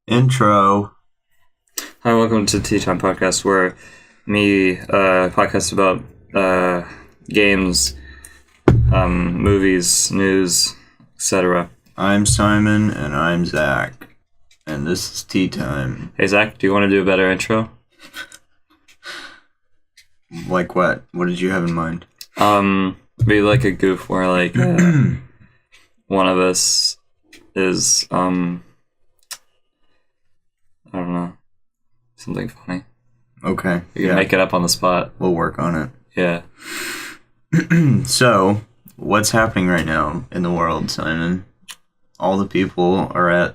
Intro. Hi, welcome to Tea Time Podcast, where podcast about games, movies, news, etc. I'm Simon, and I'm Zach, and this is Tea Time. Hey, Zach, do you want to do a better intro? Like what? What did you have in mind? Maybe like a goof where like one of us is I don't know, something funny. Okay. You can make it up on the spot. We'll work on it. Yeah. So, what's happening right now in the world, Simon? All the people are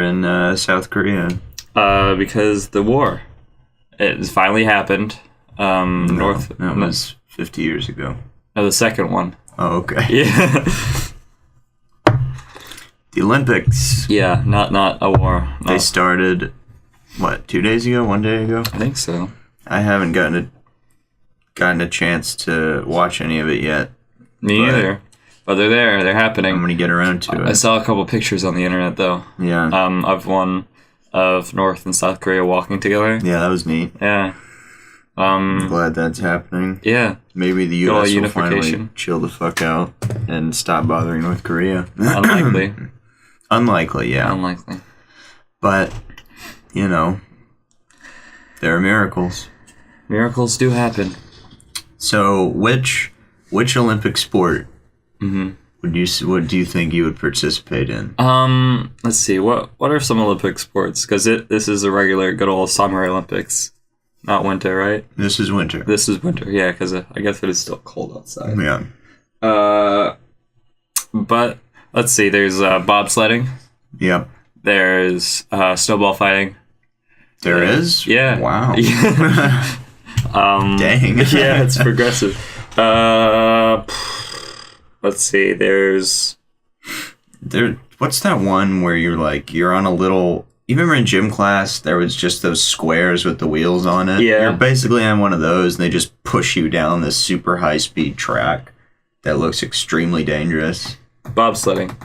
in South Korea. Because the war, it finally happened. That was 50 years ago. No, the second one. Oh, okay. Yeah. The Olympics. Yeah, not a war. No. They started, 2 days ago? 1 day ago? I think so. I haven't gotten a chance to watch any of it yet. Me neither. But they're there. They're happening. I'm gonna get around to it. I saw a couple pictures on the internet though. Yeah. Of one of North and South Korea walking together. Yeah, that was neat. Yeah. I'm glad that's happening. Yeah. Maybe the U.S. will finally chill the fuck out and stop bothering North Korea. Unlikely. Unlikely, yeah. Unlikely. But, there are miracles. Miracles do happen. So, which Olympic sport would do you think you would participate in? Let's see. What are some Olympic sports? Because this is a regular good old summer Olympics, not winter, right? This is winter. This is winter, yeah. Because I guess it is still cold outside. Yeah. But let's see. There's bobsledding. Yep. There's snowball fighting. There is? Yeah. Wow. Dang. Yeah, it's progressive. Let's see. What's that one where you're on a little... You remember in gym class, there was just those squares with the wheels on it? Yeah. You're basically on one of those, and they just push you down this super high-speed track that looks extremely dangerous. Bobsledding.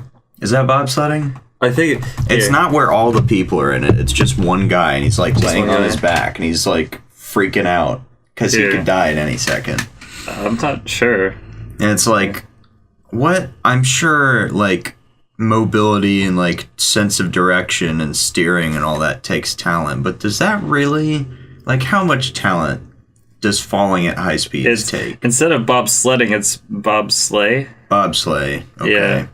Is that bobsledding? I think it's not where all the people are in it. It's just one guy, and he's laying on his back, and he's freaking out because he could die at any second. I'm not sure. And it's what? I'm sure mobility and sense of direction and steering and all that takes talent, but does that really how much talent does falling at high speeds take? Instead of bobsledding, it's bobsleigh. Bobsleigh. Okay. Yeah.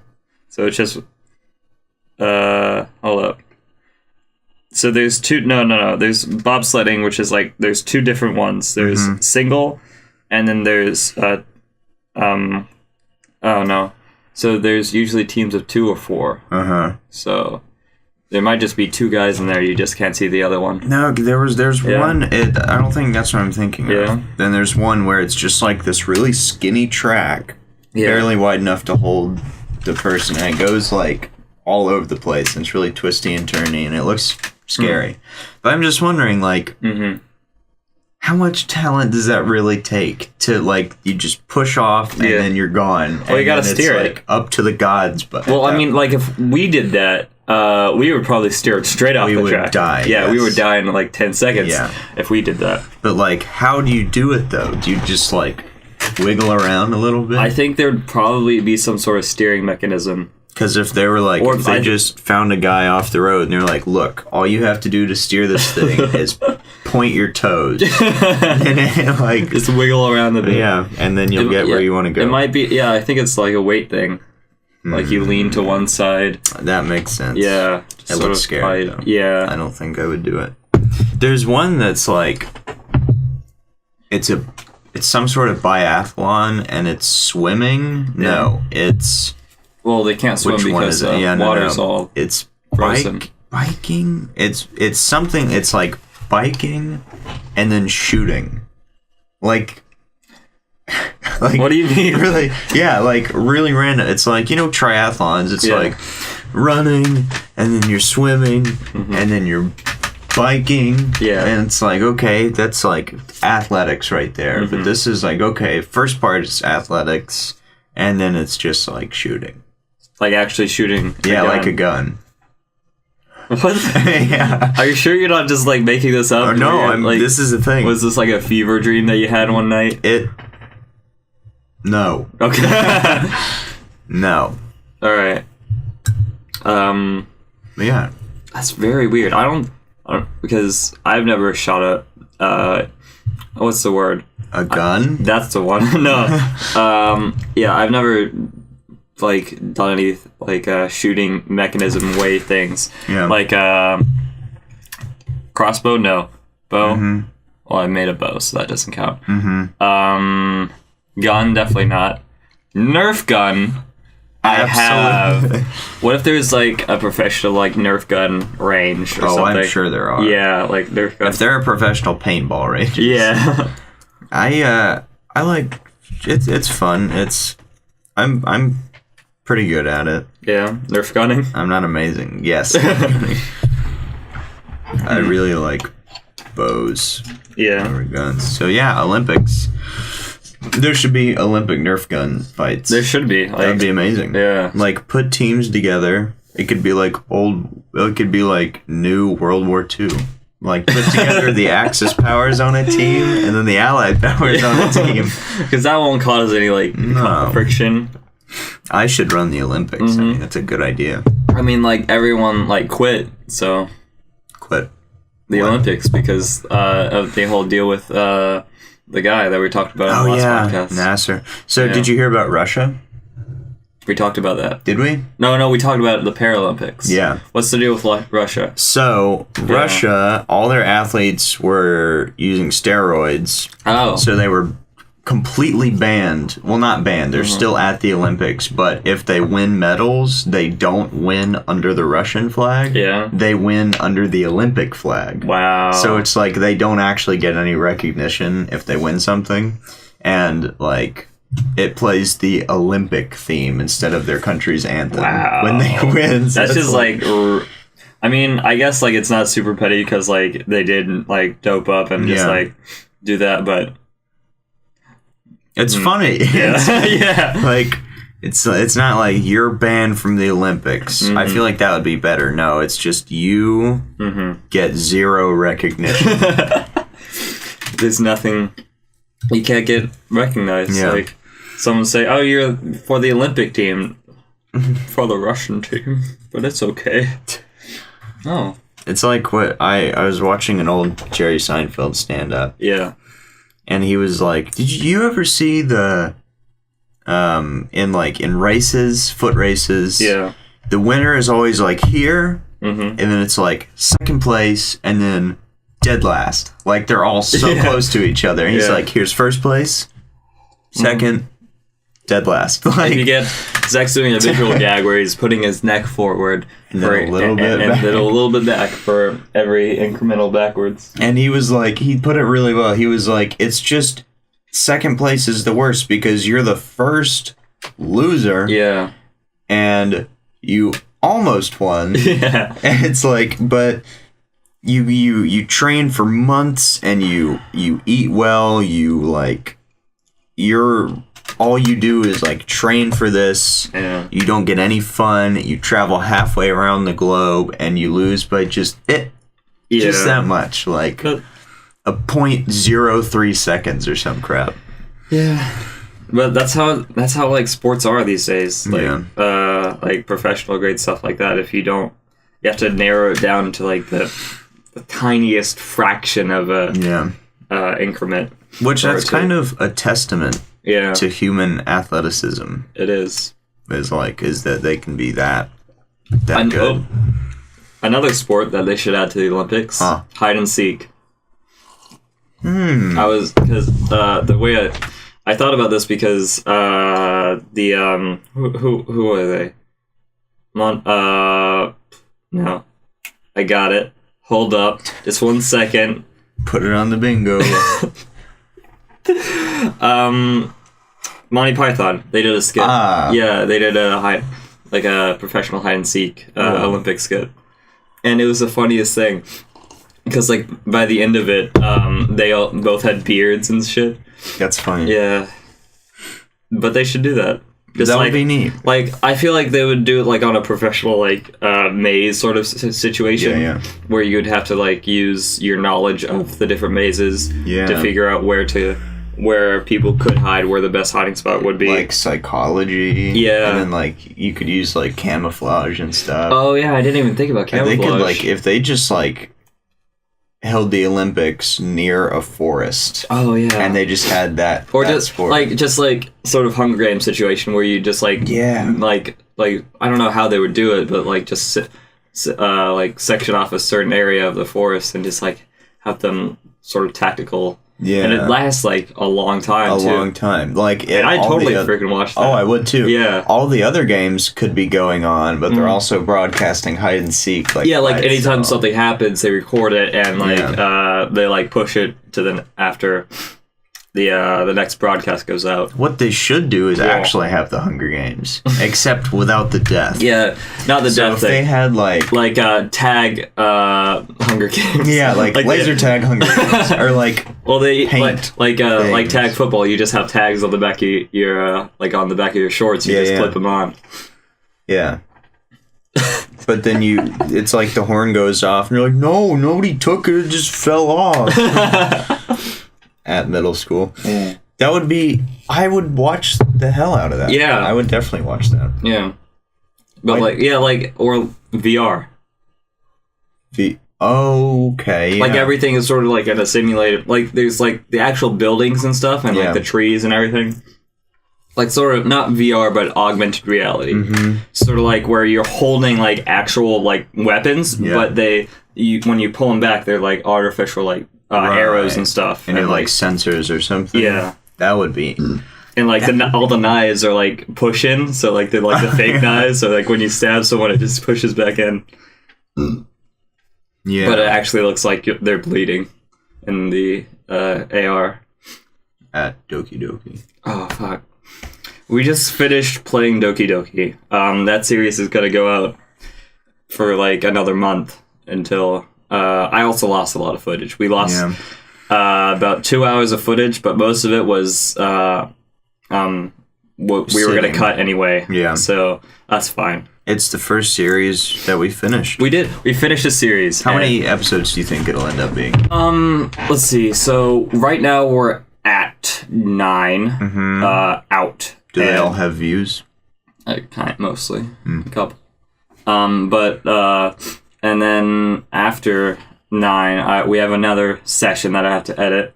So it's just hold up. So there's two. No. There's bobsledding, which is there's two different ones. There's single, and then there's oh no. So there's usually teams of 2 or 4. So there might just be 2 guys in there. You just can't see the other one. No, there's one. I don't think that's what I'm thinking of. Then there's one where it's just this really skinny track, barely wide enough to hold the person, and it goes all over the place, and it's really twisty and turny, and it looks scary. But I'm just wondering, how much talent does that really take to you just push off and then you're gone? Well, you gotta steer it up to the gods. But well, I mean, if we did that, we would probably steer it straight off the track. We would die. Yeah, we would die in 10 seconds. If we did that. But how do you do it though? Do you just wiggle around a little bit? I think there'd probably be some sort of steering mechanism. Because if they were if they just found a guy off the road and they're look, all you have to do to steer this thing is point your toes. And just wiggle around a bit. Yeah, and then you'll get where you want to go. It might be, I think it's a weight thing. You lean to one side. That makes sense. Yeah. It looks scary, though. Yeah. I don't think I would do it. There's one that's it's some sort of biathlon, and it's swimming. Yeah. No, it's... Well, they can't swim because water's all it's frozen. Biking. It's something. It's biking and then shooting. What do you mean? Really? Yeah, really random. It's triathlons. It's running, and then you're swimming, and then you're biking. Yeah. And it's okay, that's athletics right there. But this is okay, first part is athletics, and then it's just shooting. Actually shooting a gun. What? Yeah. Are you sure you're not just like making this up? No, like, this is the thing. Was this like a fever dream that you had one night? No. Okay. No. All right. Yeah. That's very weird. I don't because I've never shot what's the word? A gun? That's the one. No. Yeah, I've never like done any like shooting mechanism way things. Yeah. Like crossbow, no. Bow. Mm-hmm. Well, I made a bow, so that doesn't count. Mm-hmm. Gun, definitely not. Nerf gun. I have. What if there's like a professional like Nerf gun range or something? I'm sure there are. Yeah, like Nerf gun. If they're a professional paintball range. Yeah. I like it's fun. I'm pretty good at it. Yeah, Nerf gunning. I'm not amazing. Yes. I really like bows. Yeah. Over guns. So yeah, Olympics. There should be Olympic Nerf gun fights. There should be. Like, that'd be amazing. Yeah. Like put teams together. It could be like new World War II. Like put together the Axis powers on a team and then the Allied powers on a team. Because that won't cause any like friction. I should run the Olympics. Mm-hmm. I mean, that's a good idea. I mean, like everyone like quit. So quit the Olympics because of the whole deal with the guy that we talked about on the last podcast. Nasser. So did you hear about Russia? We talked about that. Did we? No, we talked about the Paralympics. Yeah. What's the deal with Russia? So, Russia, all their athletes were using steroids. Oh. So they were completely banned. Well, not banned. They're still at the Olympics, but if they win medals, they don't win under the Russian flag. Yeah. They win under the Olympic flag. Wow. So it's like they don't actually get any recognition if they win something. And, like, it plays the Olympic theme instead of their country's anthem when they win. So that's just like I mean, I guess like it's not super petty because like they did like dope up and just like do that, but it's funny. Yeah. Yeah. Like it's not like you're banned from the Olympics. I feel like that would be better. No, it's just you get zero recognition. There's nothing. You can't get recognized. Yeah. Like someone say, "Oh, you're for the Olympic team, for the Russian team," but it's okay. Oh, it's like what I was watching an old Jerry Seinfeld stand up. Yeah, and he was like, "Did you ever see the in races, foot races? Yeah, the winner is always like here, and then it's like second place, and then." Dead last. Like, they're all so close to each other. And he's like, here's first place, second, dead last. Like, if you get Zach's doing a visual gag where he's putting his neck forward and then a little bit back for every incremental backwards. And he was like, he put it really well. He was like, it's just second place is the worst because you're the first loser. Yeah. And you almost won. Yeah. And it's like, but... You train for months and you eat well, all you do is like train for this. Yeah. You don't get any fun. You travel halfway around the globe and you lose by just that much, like a 0.03 seconds or some crap. Yeah. But that's how like sports are these days. Like like professional grade stuff like that. If you don't, you have to narrow it down to like the tiniest fraction of a increment. Which that's kind of a testament to human athleticism. It is. Is that they can be that good. Another sport that they should add to the Olympics, hide and seek. I was, because the way I thought about this because who are they? No. I got it. Hold up. Just 1 second. Put it on the bingo. Monty Python. They did a skit. Yeah, they did a professional hide and seek Olympic skit. And it was the funniest thing. Because like by the end of it, they both had beards and shit. That's funny. Yeah. But they should do that. Just that like, would be neat. Like, I feel like they would do it like on a professional like maze sort of situation, where you would have to like use your knowledge of the different mazes to figure out where people could hide, where the best hiding spot would be. Like psychology. Yeah. And then like you could use like camouflage and stuff. Oh yeah, I didn't even think about camouflage. And they could like, if they just like held the Olympics near a forest. Oh yeah. And they just had that. Or that just sport. like sort of Hunger Games situation where you just like like I don't know how they would do it, but like just like section off a certain area of the forest and just like have them sort of tactical. Yeah. And it lasts like a long time too. A long time. Like and I totally freaking watched that. Oh, I would too. Yeah. All the other games could be going on, but they're also broadcasting hide and seek. Like anytime something happens, they record it and like they like push it to the after the next broadcast goes out. What they should do is actually have the Hunger Games, except without the death. Yeah, not the death thing. They had like tag Hunger Games. Yeah, like laser tag Hunger Games, or like paint like tag football. You just have tags on the back of your like on the back of your shorts. You just clip them on. Yeah. But then it's like the horn goes off, and you're like, no, nobody took it. It just fell off. At middle school. Yeah. That would be... I would watch the hell out of that. Yeah. I would definitely watch that. Yeah. But or VR. Okay, Like everything is sort of like in a simulated... Like there's like the actual buildings and stuff and like the trees and everything. Like sort of, not VR, but augmented reality. Mm-hmm. Sort of like where you're holding like actual like weapons, but when you pull them back, they're like artificial like... arrows and stuff. And like sensors or something. Yeah. That would be... And like all the knives are like push-in, so like they're like the fake knives, so like when you stab someone, it just pushes back in. Yeah. But it actually looks like they're bleeding in the AR. At DokiDoki. Oh, fuck. We just finished playing DokiDoki. That series is going to go out for like another month until... I also lost a lot of footage. We lost about 2 hours of footage, but most of it was what we were going to cut anyway. Yeah. So that's fine. It's the first series that we finished. We did. We finished a series. How many episodes do you think it'll end up being? Let's see. So right now we're at 9 out. Do they all have views? Mostly. A couple. And then after 9, we have another session that I have to edit.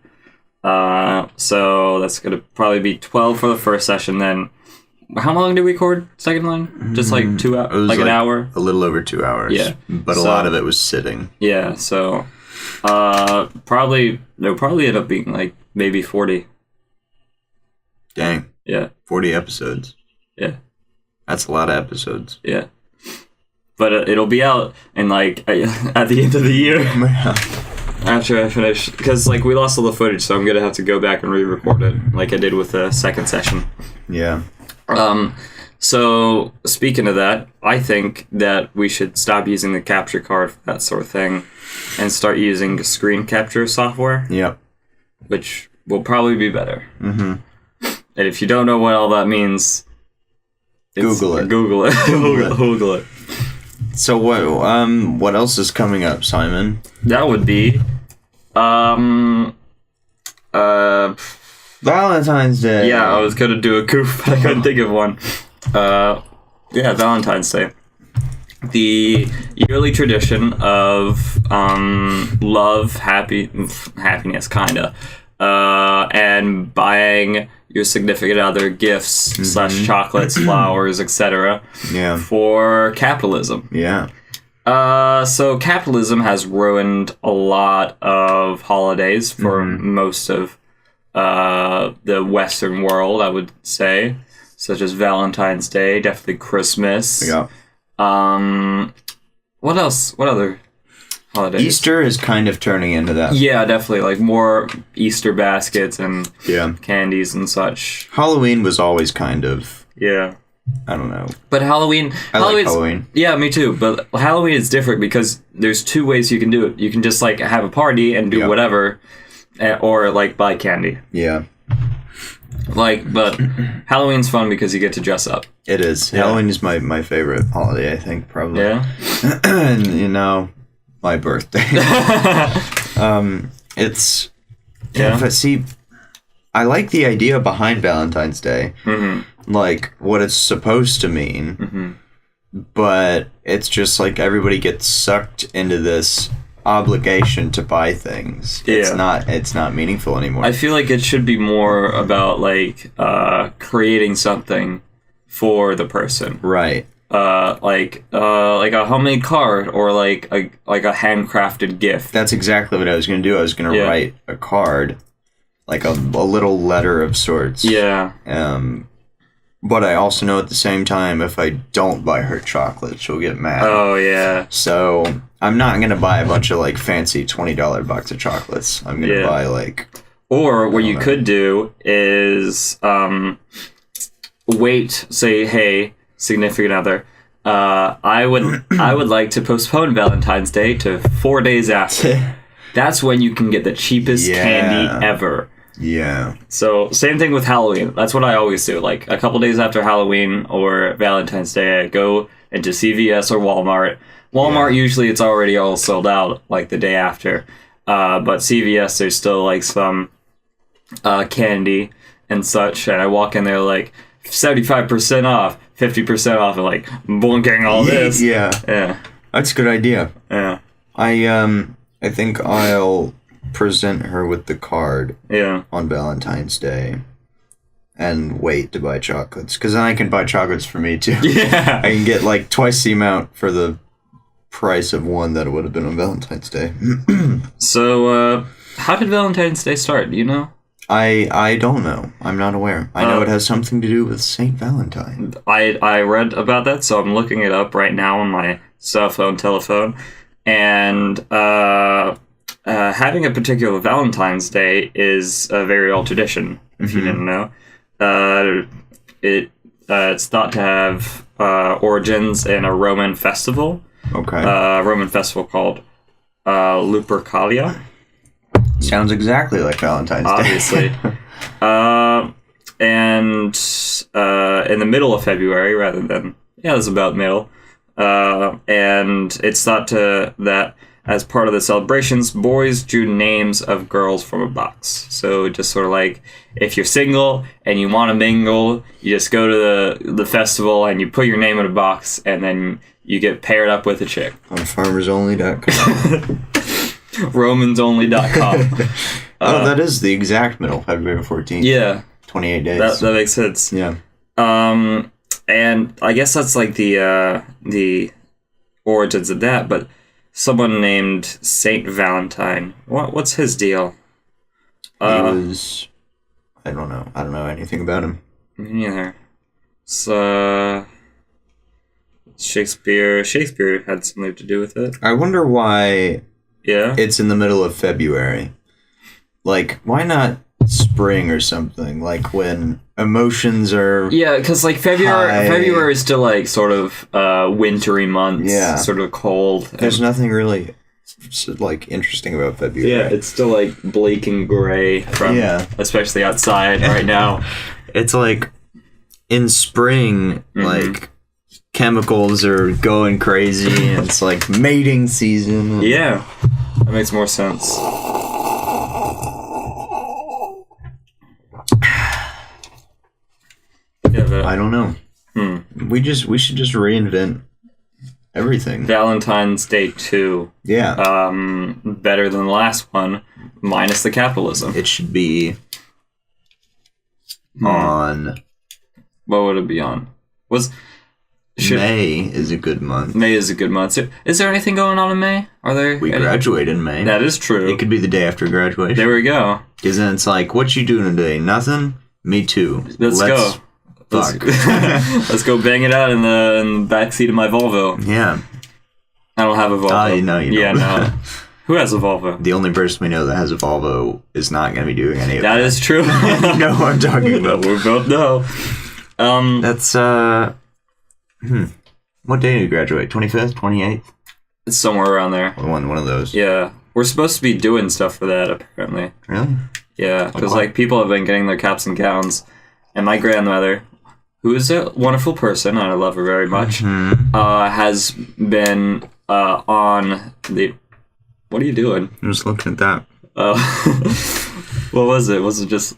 So that's going to probably be 12 for the first session. Then, how long did we record second line? Just like 2 hours? Like an hour? A little over 2 hours. Yeah. But a lot of it was sitting. Yeah, so they'll probably end up being like maybe 40. Dang. Yeah. 40 episodes. Yeah. That's a lot of episodes. Yeah. But it'll be out in like at the end of the year after I finish, because like we lost all the footage, so I'm gonna have to go back and re-record it like I did with the second session. Yeah. So speaking of that, I think that we should stop using the capture card for that sort of thing, and start using screen capture software. Yep. Which will probably be better. Mm-hmm. And if you don't know what all that means, Google it. Google it. Google it. So what else is coming up, Simon? That would be Valentine's Day. Yeah, I was gonna do a goof, but I couldn't think of one. Valentine's Day. The yearly tradition of love, happiness, kinda, and buying your significant other gifts / chocolates, flowers, etc. Yeah. For capitalism. Yeah. So capitalism has ruined a lot of holidays for most of the Western world, I would say, such as Valentine's Day, definitely Christmas. Yeah. What else? What other holidays? Easter is kind of turning into that. Yeah, definitely. Like more Easter baskets and candies and such. Halloween was always kind of... Yeah. I don't know. But Halloween... I like Halloween. Yeah, me too. But Halloween is different because there's 2 ways you can do it. You can just like have a party and do whatever, or like buy candy. Yeah. Like, but Halloween's fun because you get to dress up. It is. Yeah. Halloween is my favorite holiday, I think, probably. Yeah. And, you know, my birthday. It's... Yeah. But see, I like the idea behind Valentine's Day. Mm-hmm. Like, what it's supposed to mean. Mm-hmm. But it's just like everybody gets sucked into this obligation to buy things. Yeah. It's not meaningful anymore. I feel like it should be more about like creating something for the person. Right. Like a homemade card or like a handcrafted gift. That's exactly what I was going to do. I was going to write a card, like a little letter of sorts. Yeah. But I also know at the same time, if I don't buy her chocolate, she'll get mad. Oh, yeah. So I'm not going to buy a bunch of, like, fancy $20 box of chocolates. I'm going to buy, like... Or what you could do is wait, say, hey, significant other, I would like to postpone Valentine's Day to 4 days after. That's when you can get the cheapest candy ever. Yeah. So, same thing with Halloween. That's what I always do. Like, a couple days after Halloween or Valentine's Day, I go into CVS or Walmart. Walmart, usually it's already all sold out, like, the day after. But CVS, there's still, like, some candy and such. And I walk in there, like, 75% off, 50% off, and, like, blinking all this. Yeah. Yeah. That's a good idea. Yeah. I think I'll... present her with the card on Valentine's Day and wait to buy chocolates, because then I can buy chocolates for me too. Yeah, I can get like twice the amount for the price of one that it would have been on Valentine's Day. So how did Valentine's Day start, do you know? I don't know. I'm not aware. I know it has something to do with Saint Valentine. I read about that, so I'm looking it up right now on my cell phone telephone, and having a particular Valentine's Day is a very old tradition, if you didn't know. It's thought to have origins in a Roman festival. Okay. A Roman festival called Lupercalia. Sounds exactly like Valentine's Day. Obviously. And in the middle of February, rather than... Yeah, it was about middle. And it's thought that... As part of the celebrations, boys drew names of girls from a box. So just sort of like, if you're single and you want to mingle, you just go to the festival and you put your name in a box, and then you get paired up with a chick. On farmersonly.com. Romansonly.com. That is the exact middle, February 14th. Yeah. 28 days. That makes sense. Yeah. And I guess that's like the origins of that, but... Someone named Saint Valentine. What's his deal? He was... I don't know. I don't know anything about him. Me neither. So... Shakespeare had something to do with it. I wonder why... Yeah? It's in the middle of February. Like, why not spring or something? Like, when emotions are... Yeah, because, like, February is still, like, sort of wintry months. Yeah. Sort of cold. There's nothing really, like, interesting about February. Yeah, it's still, like, bleak and gray from... Especially outside right now. It's, like, in spring, like... Chemicals are going crazy, and it's like mating season. Yeah, that makes more sense. Yeah, I don't know. We should just reinvent everything. Valentine's Day 2. Yeah. Better than the last one, minus the capitalism. It should be on. What would it be on? May is a good month. May is a good month. Is there anything going on in May? We graduate in May. That is true. It could be the day after graduation. There we go. Because then it's like, what you doing today? Nothing? Me too. Let's go. Fuck. Let's go bang it out in the backseat of my Volvo. Yeah. I don't have a Volvo. No, you don't. Yeah, no. Who has a Volvo? The only person we know that has a Volvo is not going to be doing any of that. That is true. You know what I'm talking about. We both know. That's, What day do you graduate? 25th? 28th? It's somewhere around there. One of those. Yeah. We're supposed to be doing stuff for that, apparently. Really? Yeah, because, like, people have been getting their caps and gowns and my grandmother, who is a wonderful person, and I love her very much, has been on the... What are you doing? I'm just looking at that. What was it? Was it just...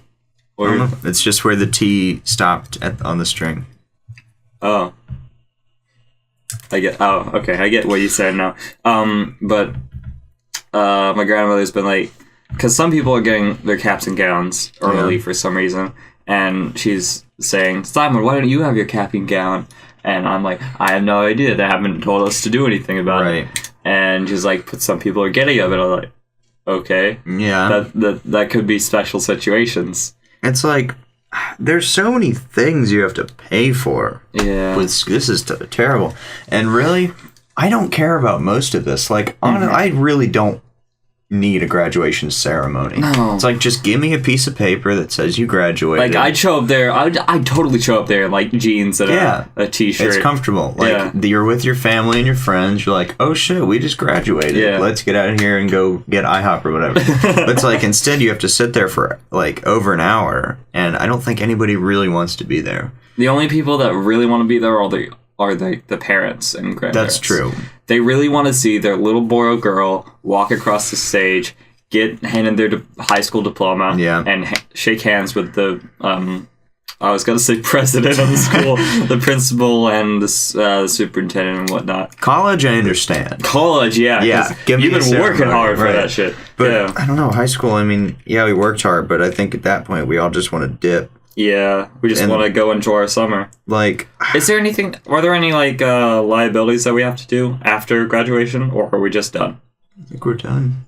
It's just where the T stopped on the string. Oh. Okay, I get what you said now. But my grandmother's been like... Because some people are getting their caps and gowns early for some reason, and she's saying, Simon, why don't you have your cap and gown? And I'm like, I have no idea. They haven't told us to do anything about it. And she's like, but some people are getting of it. I'm like, okay. Yeah. That could be special situations. It's like, there's so many things you have to pay for. Yeah. This is terrible. And really, I don't care about most of this. Like, I really don't need a graduation ceremony. No. It's like, just give me a piece of paper that says you graduated. Like, I'd show up there, I'd totally show up there in, like, jeans and a t-shirt. It's comfortable. Like, you're with your family and your friends, you're like, oh shit, we just graduated. Yeah. Let's get out of here and go get IHOP or whatever. But it's like, instead you have to sit there for, like, over an hour, and I don't think anybody really wants to be there. The only people that really want to be there are the parents and grandparents. That's true. They really want to see their little boy or girl walk across the stage, hand in their high school diploma, and shake hands with the I was going to say president of the school, the principal, and the superintendent and whatnot. College, I understand. College, yeah. You've been working hard for that shit. But I don't know, high school, I mean, we worked hard, but I think at that point we all just want to dip. Yeah, we just want to go enjoy our summer. Like, are there any, like, liabilities that we have to do after graduation, or are we just done? I think we're done.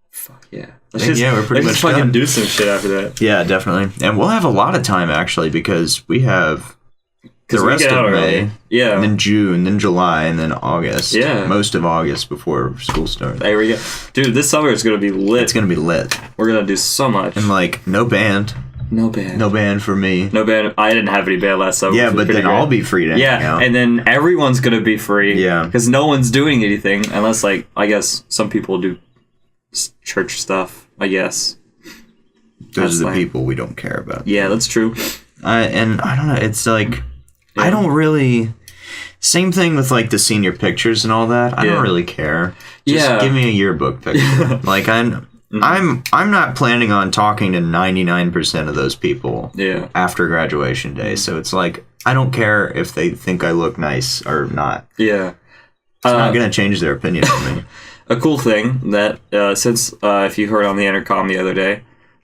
Fuck yeah. We're pretty much fucking done. Do some shit after that. Yeah, definitely. And we'll have a lot of time, actually, because we have the rest of May, and then June, then July, and then August. Yeah. Most of August before school starts. There we go. Dude, this summer is going to be lit. It's going to be lit. We're going to do so much. And, like, no band. No band. No band for me. No band. I didn't have any band last summer. Yeah, but then I'll be free to hang out. And then everyone's going to be free. Yeah. Because no one's doing anything unless, like, I guess some people do church stuff, I guess. Those are the people we don't care about. Yeah, that's true. And I don't know, it's like, I don't really... Same thing with, like, the senior pictures and all that. I don't really care. Just give me a yearbook picture. Like, I'm not planning on talking to 99% of those people after graduation day. So it's like, I don't care if they think I look nice or not. Yeah. It's not going to change their opinion of me. A cool thing that, since if you heard on the intercom the other day,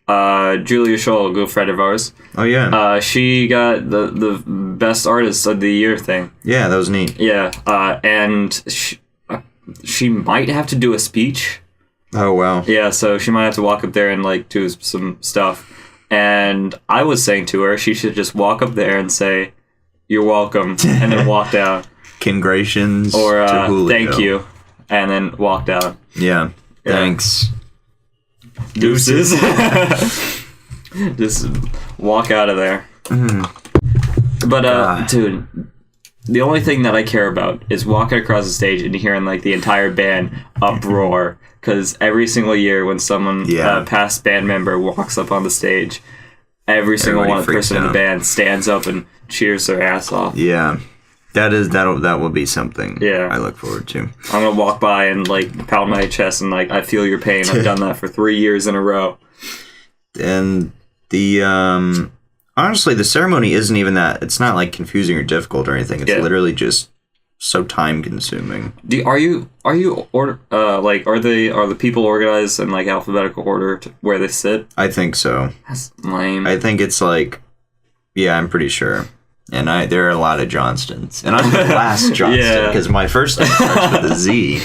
Julia Scholl, a good friend of ours. Oh, yeah. She got the Best Artist of the Year thing. Yeah, that was neat. Yeah. And she might have to do a speech. Oh, wow. Yeah, so she might have to walk up there and, like, do some stuff. And I was saying to her, she should just walk up there and say, "You're welcome," and then walk down. Congratulations or to Julio. "Thank you," and then walk down. Yeah. Thanks. Deuces. Just walk out of there. But, dude, the only thing that I care about is walking across the stage and hearing, like, the entire band uproar. Because every single year when someone, past band member, walks up on the stage, every single person in the band stands up and cheers their ass off. Yeah. That will be something I look forward to. I'm going to walk by and, like, pound my chest and, like, I feel your pain. I've done that for 3 years in a row. And the, honestly, the ceremony isn't even that, it's not, like, confusing or difficult or anything. It's literally just so time consuming. Are the people organized in, like, alphabetical order to where they sit? I think so. That's lame. I think it's like, I'm pretty sure. And there are a lot of Johnstons. And I'm the last Johnston because my first name starts with a Z.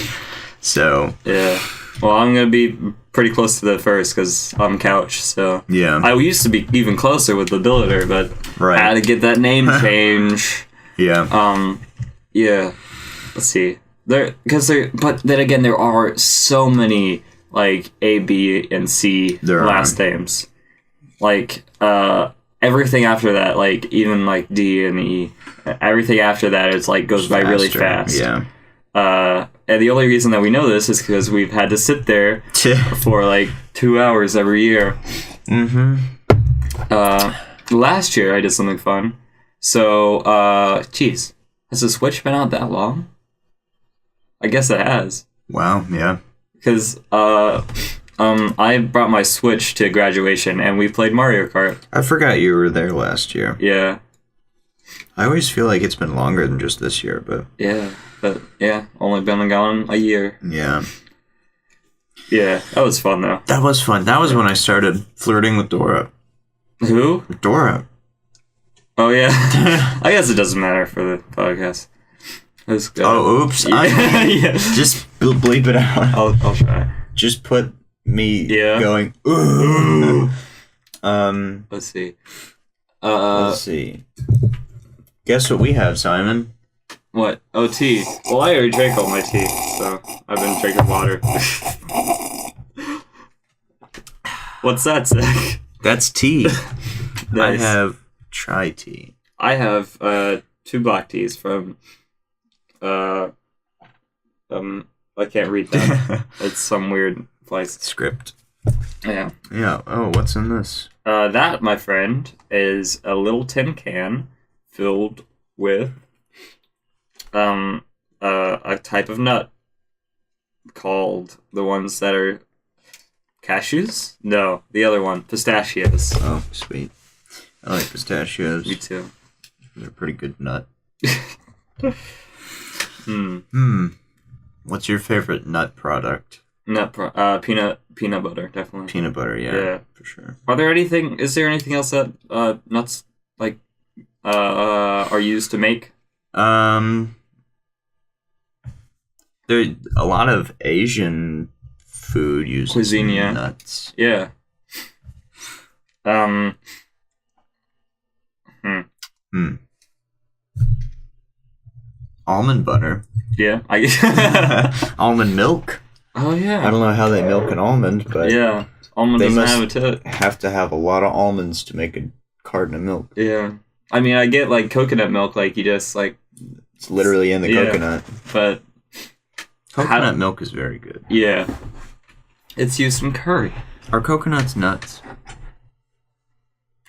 So. Yeah. Well, I'm going to be pretty close to the first because I'm Couch. So. Yeah. I used to be even closer with the Billiter, but I had to get that name change. Yeah. Yeah. Let's see. But then again, there are so many, like, A, B, and C last names. Like, everything after that, like, even, like, D and E, everything after that, it's, like, goes by really fast. Yeah. And the only reason that we know this is because we've had to sit there for, like, 2 hours every year. Mm-hmm. last year I did something fun. So, geez, has the Switch been out that long? I guess it has. Wow, yeah. Because, I brought my Switch to graduation and we played Mario Kart. I forgot you were there last year. Yeah. I always feel like it's been longer than just this year, but... Yeah, only been gone a year. Yeah. Yeah, that was fun, though. That was fun. That was when I started flirting with Dora. Who? Dora. Oh, yeah. I guess it doesn't matter for the podcast. Let's go. Oh, oops. Yeah. Just bleep it out. I'll try. Just put me going, ooh. Let's see. Let's see. Guess what we have, Simon? What? Oh, tea. Well, I already drank all my tea, so I've been drinking water. What's that, Zach? That's tea. Nice. I have chai tea. I have 2 black teas from I can't read that. It's some weird place. Script. Yeah. Yeah. Oh, what's in this? That, my friend, is a little tin can filled with a type of nut called the ones that are cashews? No, the other one, pistachios. Oh, sweet. I like pistachios. Me too. They're a pretty good nut. What's your favorite nut product? Peanut butter, definitely. Peanut butter, yeah, for sure. Is there anything else that nuts like are used to make? There a lot of Asian food uses cuisine, nuts. Yeah. Almond butter. Yeah, Almond milk. Oh yeah. I don't know how they milk an almond, but yeah, almond doesn't have a tit. Have to have a lot of almonds to make a carton of milk. Yeah, I mean, I get like coconut milk, like you just like it's literally in the coconut. But coconut milk is very good. Yeah, it's used in curry. Are coconuts nuts?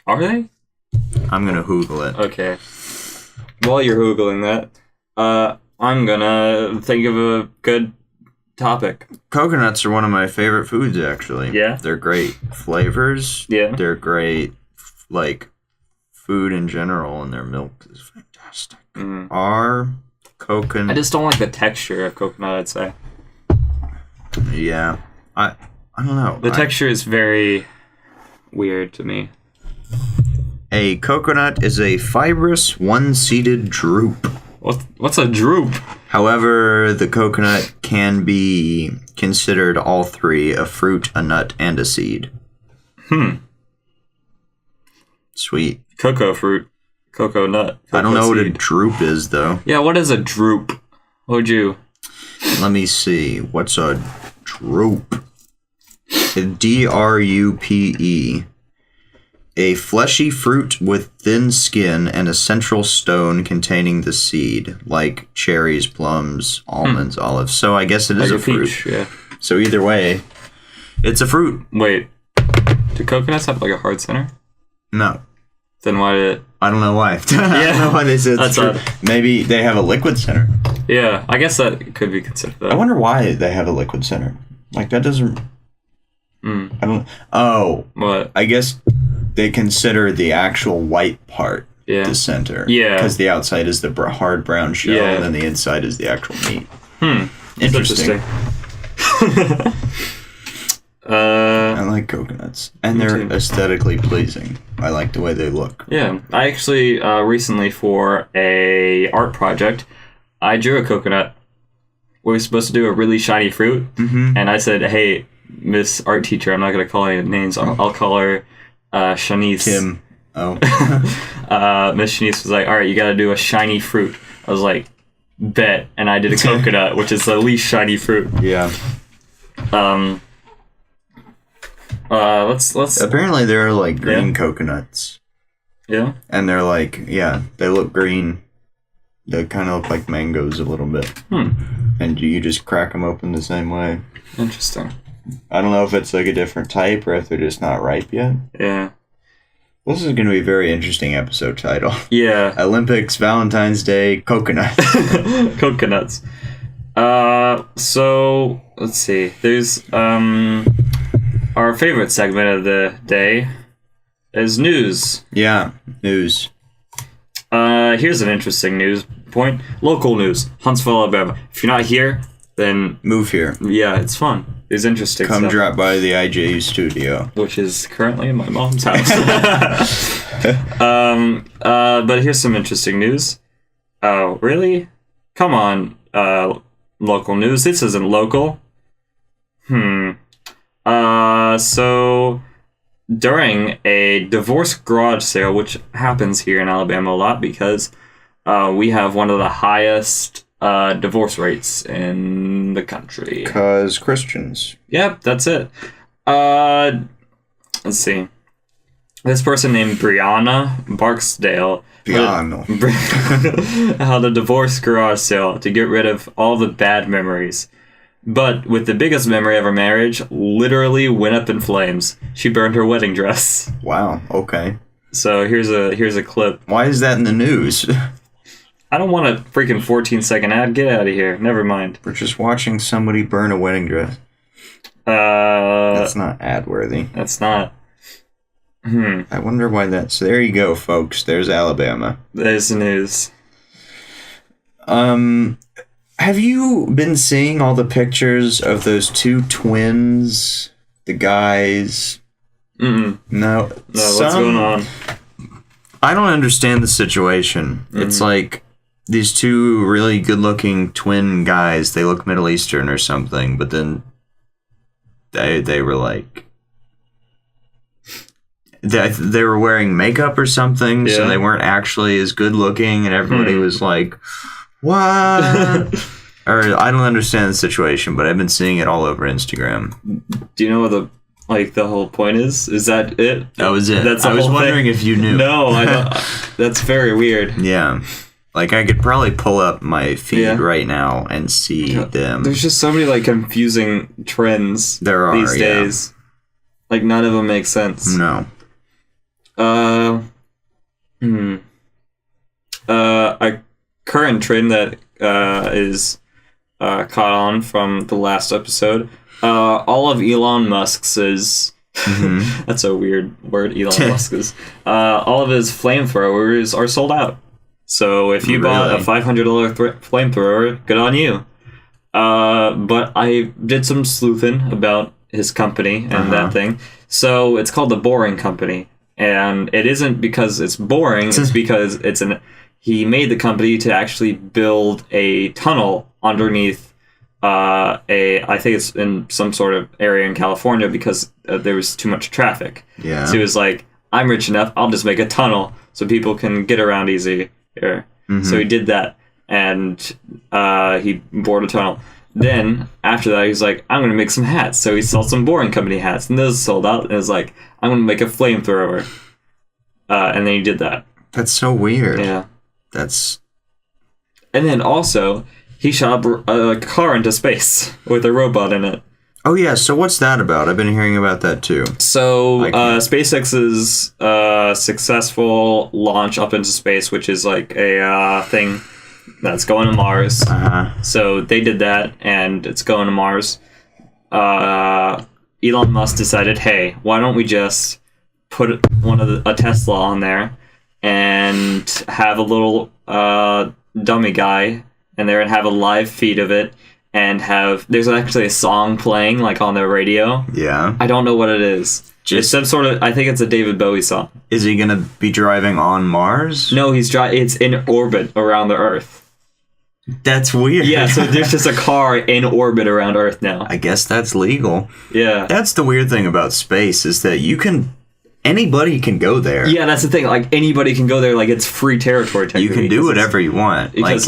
Are they? I'm gonna Google it. Okay. While you're Googling that, I'm gonna think of a good topic. Coconuts are one of my favorite foods, actually. Yeah? They're great flavors. Yeah. They're great, like, food in general, and their milk is fantastic. Are coconut... I just don't like the texture of coconut, I'd say. Yeah. I don't know. The texture is very weird to me. A coconut is a fibrous, one-seeded drupe. What's a drupe? However, the coconut can be considered all three: a fruit, a nut, and a seed. Sweet. Cocoa fruit. Cocoa nut. Cocoa I don't know seed. what a drupe is, though. Yeah, what is a drupe? What would you... Let me see. What's a drupe? D-R-U-P-E. A fleshy fruit with thin skin and a central stone containing the seed, like cherries, plums, almonds, olives. So I guess it is like a fruit. Peach, yeah. So either way, it's a fruit. Wait, do coconuts have like a hard center? No. Then why did it... I don't know why. I don't know why they said it's true. Maybe they have a liquid center. Yeah, I guess that could be considered that. I wonder why they have a liquid center. Like, that doesn't... I don't... Oh. What? I guess they consider the actual white part the center. Yeah. Because the outside is the hard brown shell, and then the inside is the actual meat. Interesting. I like coconuts. And they're aesthetically pleasing. I like the way they look. Yeah. I actually, recently for a art project, I drew a coconut. We were supposed to do a really shiny fruit. And I said, hey, Miss Art Teacher, I'm not going to call any names. I'll call her Shanice. Kim. Oh. Miss Shanice was like, all right, you got to do a shiny fruit. I was like, bet. And I did a coconut, which is the least shiny fruit. Yeah. Let's. Apparently, there are like green coconuts. Yeah. And they're like, they look green. They kind of look like mangoes a little bit. And you just crack them open the same way. Interesting. I don't know if it's like a different type or if they're just not ripe yet. Yeah. Well, this is going to be a very interesting episode title. Yeah. Olympics, Valentine's Day, coconuts. Coconuts. So, let's see. There's, our favorite segment of the day is news. Yeah, news. Here's an interesting news point. Local news. Huntsville, Alabama. If you're not here, then... move here. Yeah, it's fun. It's interesting Come stuff. drop by the IJU studio. Which is currently in my mom's house. But here's some interesting news. Oh, really? Come on, local news. This isn't local. So during a divorce garage sale, which happens here in Alabama a lot because we have one of the highest divorce rates in the country. Because Christians. Yep, that's it. Let's see. This person named Brianna Barksdale held a divorce garage sale to get rid of all the bad memories. But with the biggest memory of her marriage literally went up in flames. She burned her wedding dress. Wow, okay. So here's a clip. Why is that in the news? I don't want a freaking 14-second ad. Get out of here. Never mind. We're just watching somebody burn a wedding dress. That's not ad-worthy. That's not. I wonder why that's... There you go, folks. There's Alabama. There's the news. Have you been seeing all the pictures of those two twins? The guys? No. No, What's going on? I don't understand the situation. It's like these two really good-looking twin guys. They look Middle Eastern or something, but then they were like... They were wearing makeup or something, so they weren't actually as good-looking, and everybody was like... What? Or I don't understand the situation, but I've been seeing it all over Instagram. Do you know what the whole point is? Is that it? That was it. That's I was wondering if you knew. No, I don't. That's very weird. Yeah. Like, I could probably pull up my feed right now and see them. There's just so many, confusing trends these days. Like, none of them make sense. No. A current trend that is caught on from the last episode. All of Elon Musk's is... That's a weird word, Elon Musk's. All of his flamethrowers are sold out. So if you bought a $500 flamethrower, good on you. But I did some sleuthing about his company and that thing. So it's called the Boring Company. And it isn't because it's boring, it's because he made the company to actually build a tunnel underneath I think it's in some sort of area in California because there was too much traffic. Yeah. So he was like, I'm rich enough, I'll just make a tunnel so people can get around easy here. So he did that, and he bored a tunnel. Then, after that, he's like, I'm going to make some hats. So he sold some Boring Company hats, and those sold out, and it was like, I'm going to make a flamethrower. And then he did that. That's so weird. Yeah. And then also, he shot a car into space with a robot in it. Oh, yeah. So what's that about? I've been hearing about that, too. So, SpaceX's successful launch up into space, which is like a thing that's going to Mars. So they did that, and it's going to Mars. Elon Musk decided, hey, why don't we just put a Tesla on there and have a little dummy guy in there and have a live feed of it, and there's actually a song playing on their radio. Yeah. I don't know what it is. It's some sort of, I think it's a David Bowie song. Is he going to be driving on Mars? No, it's in orbit around the Earth. That's weird. Yeah, so there's just a car in orbit around Earth now. I guess that's legal. Yeah. That's the weird thing about space, is that anybody can go there. Yeah, that's the thing. Anybody can go there. It's free territory, technically. You can do whatever you want. Because,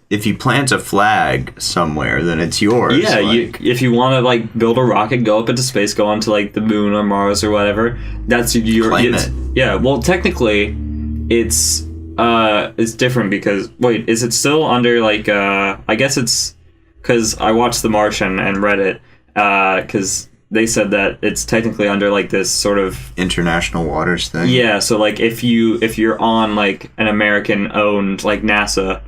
if you plant a flag somewhere, then it's yours. Yeah, if you want to, build a rocket, go up into space, go onto, the moon or Mars or whatever, that's your... Claim it. Yeah, well, technically, it's different because... Wait, is it still under, I guess it's... Because I watched The Martian and read it, because they said that it's technically under like this sort of international waters thing. Yeah, so like if you're on like an American owned, like NASA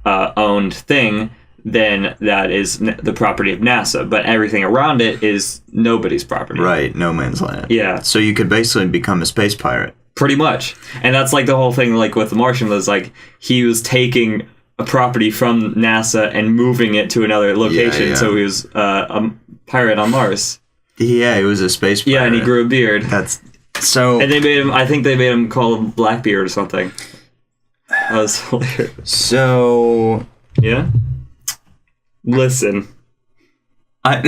owned thing, then that is the property of NASA, but everything around it is nobody's property. Right, no man's land. Yeah. So you could basically become a space pirate. Pretty much. And that's like the whole thing like with the Martian was like he was taking a property from NASA and moving it to another location. So he was a pirate on Mars. Yeah, he was a space pirate. Yeah, and he grew a beard. That's so. And they made him. I think they made him call him Blackbeard or something. That was hilarious. So. Yeah. Listen. I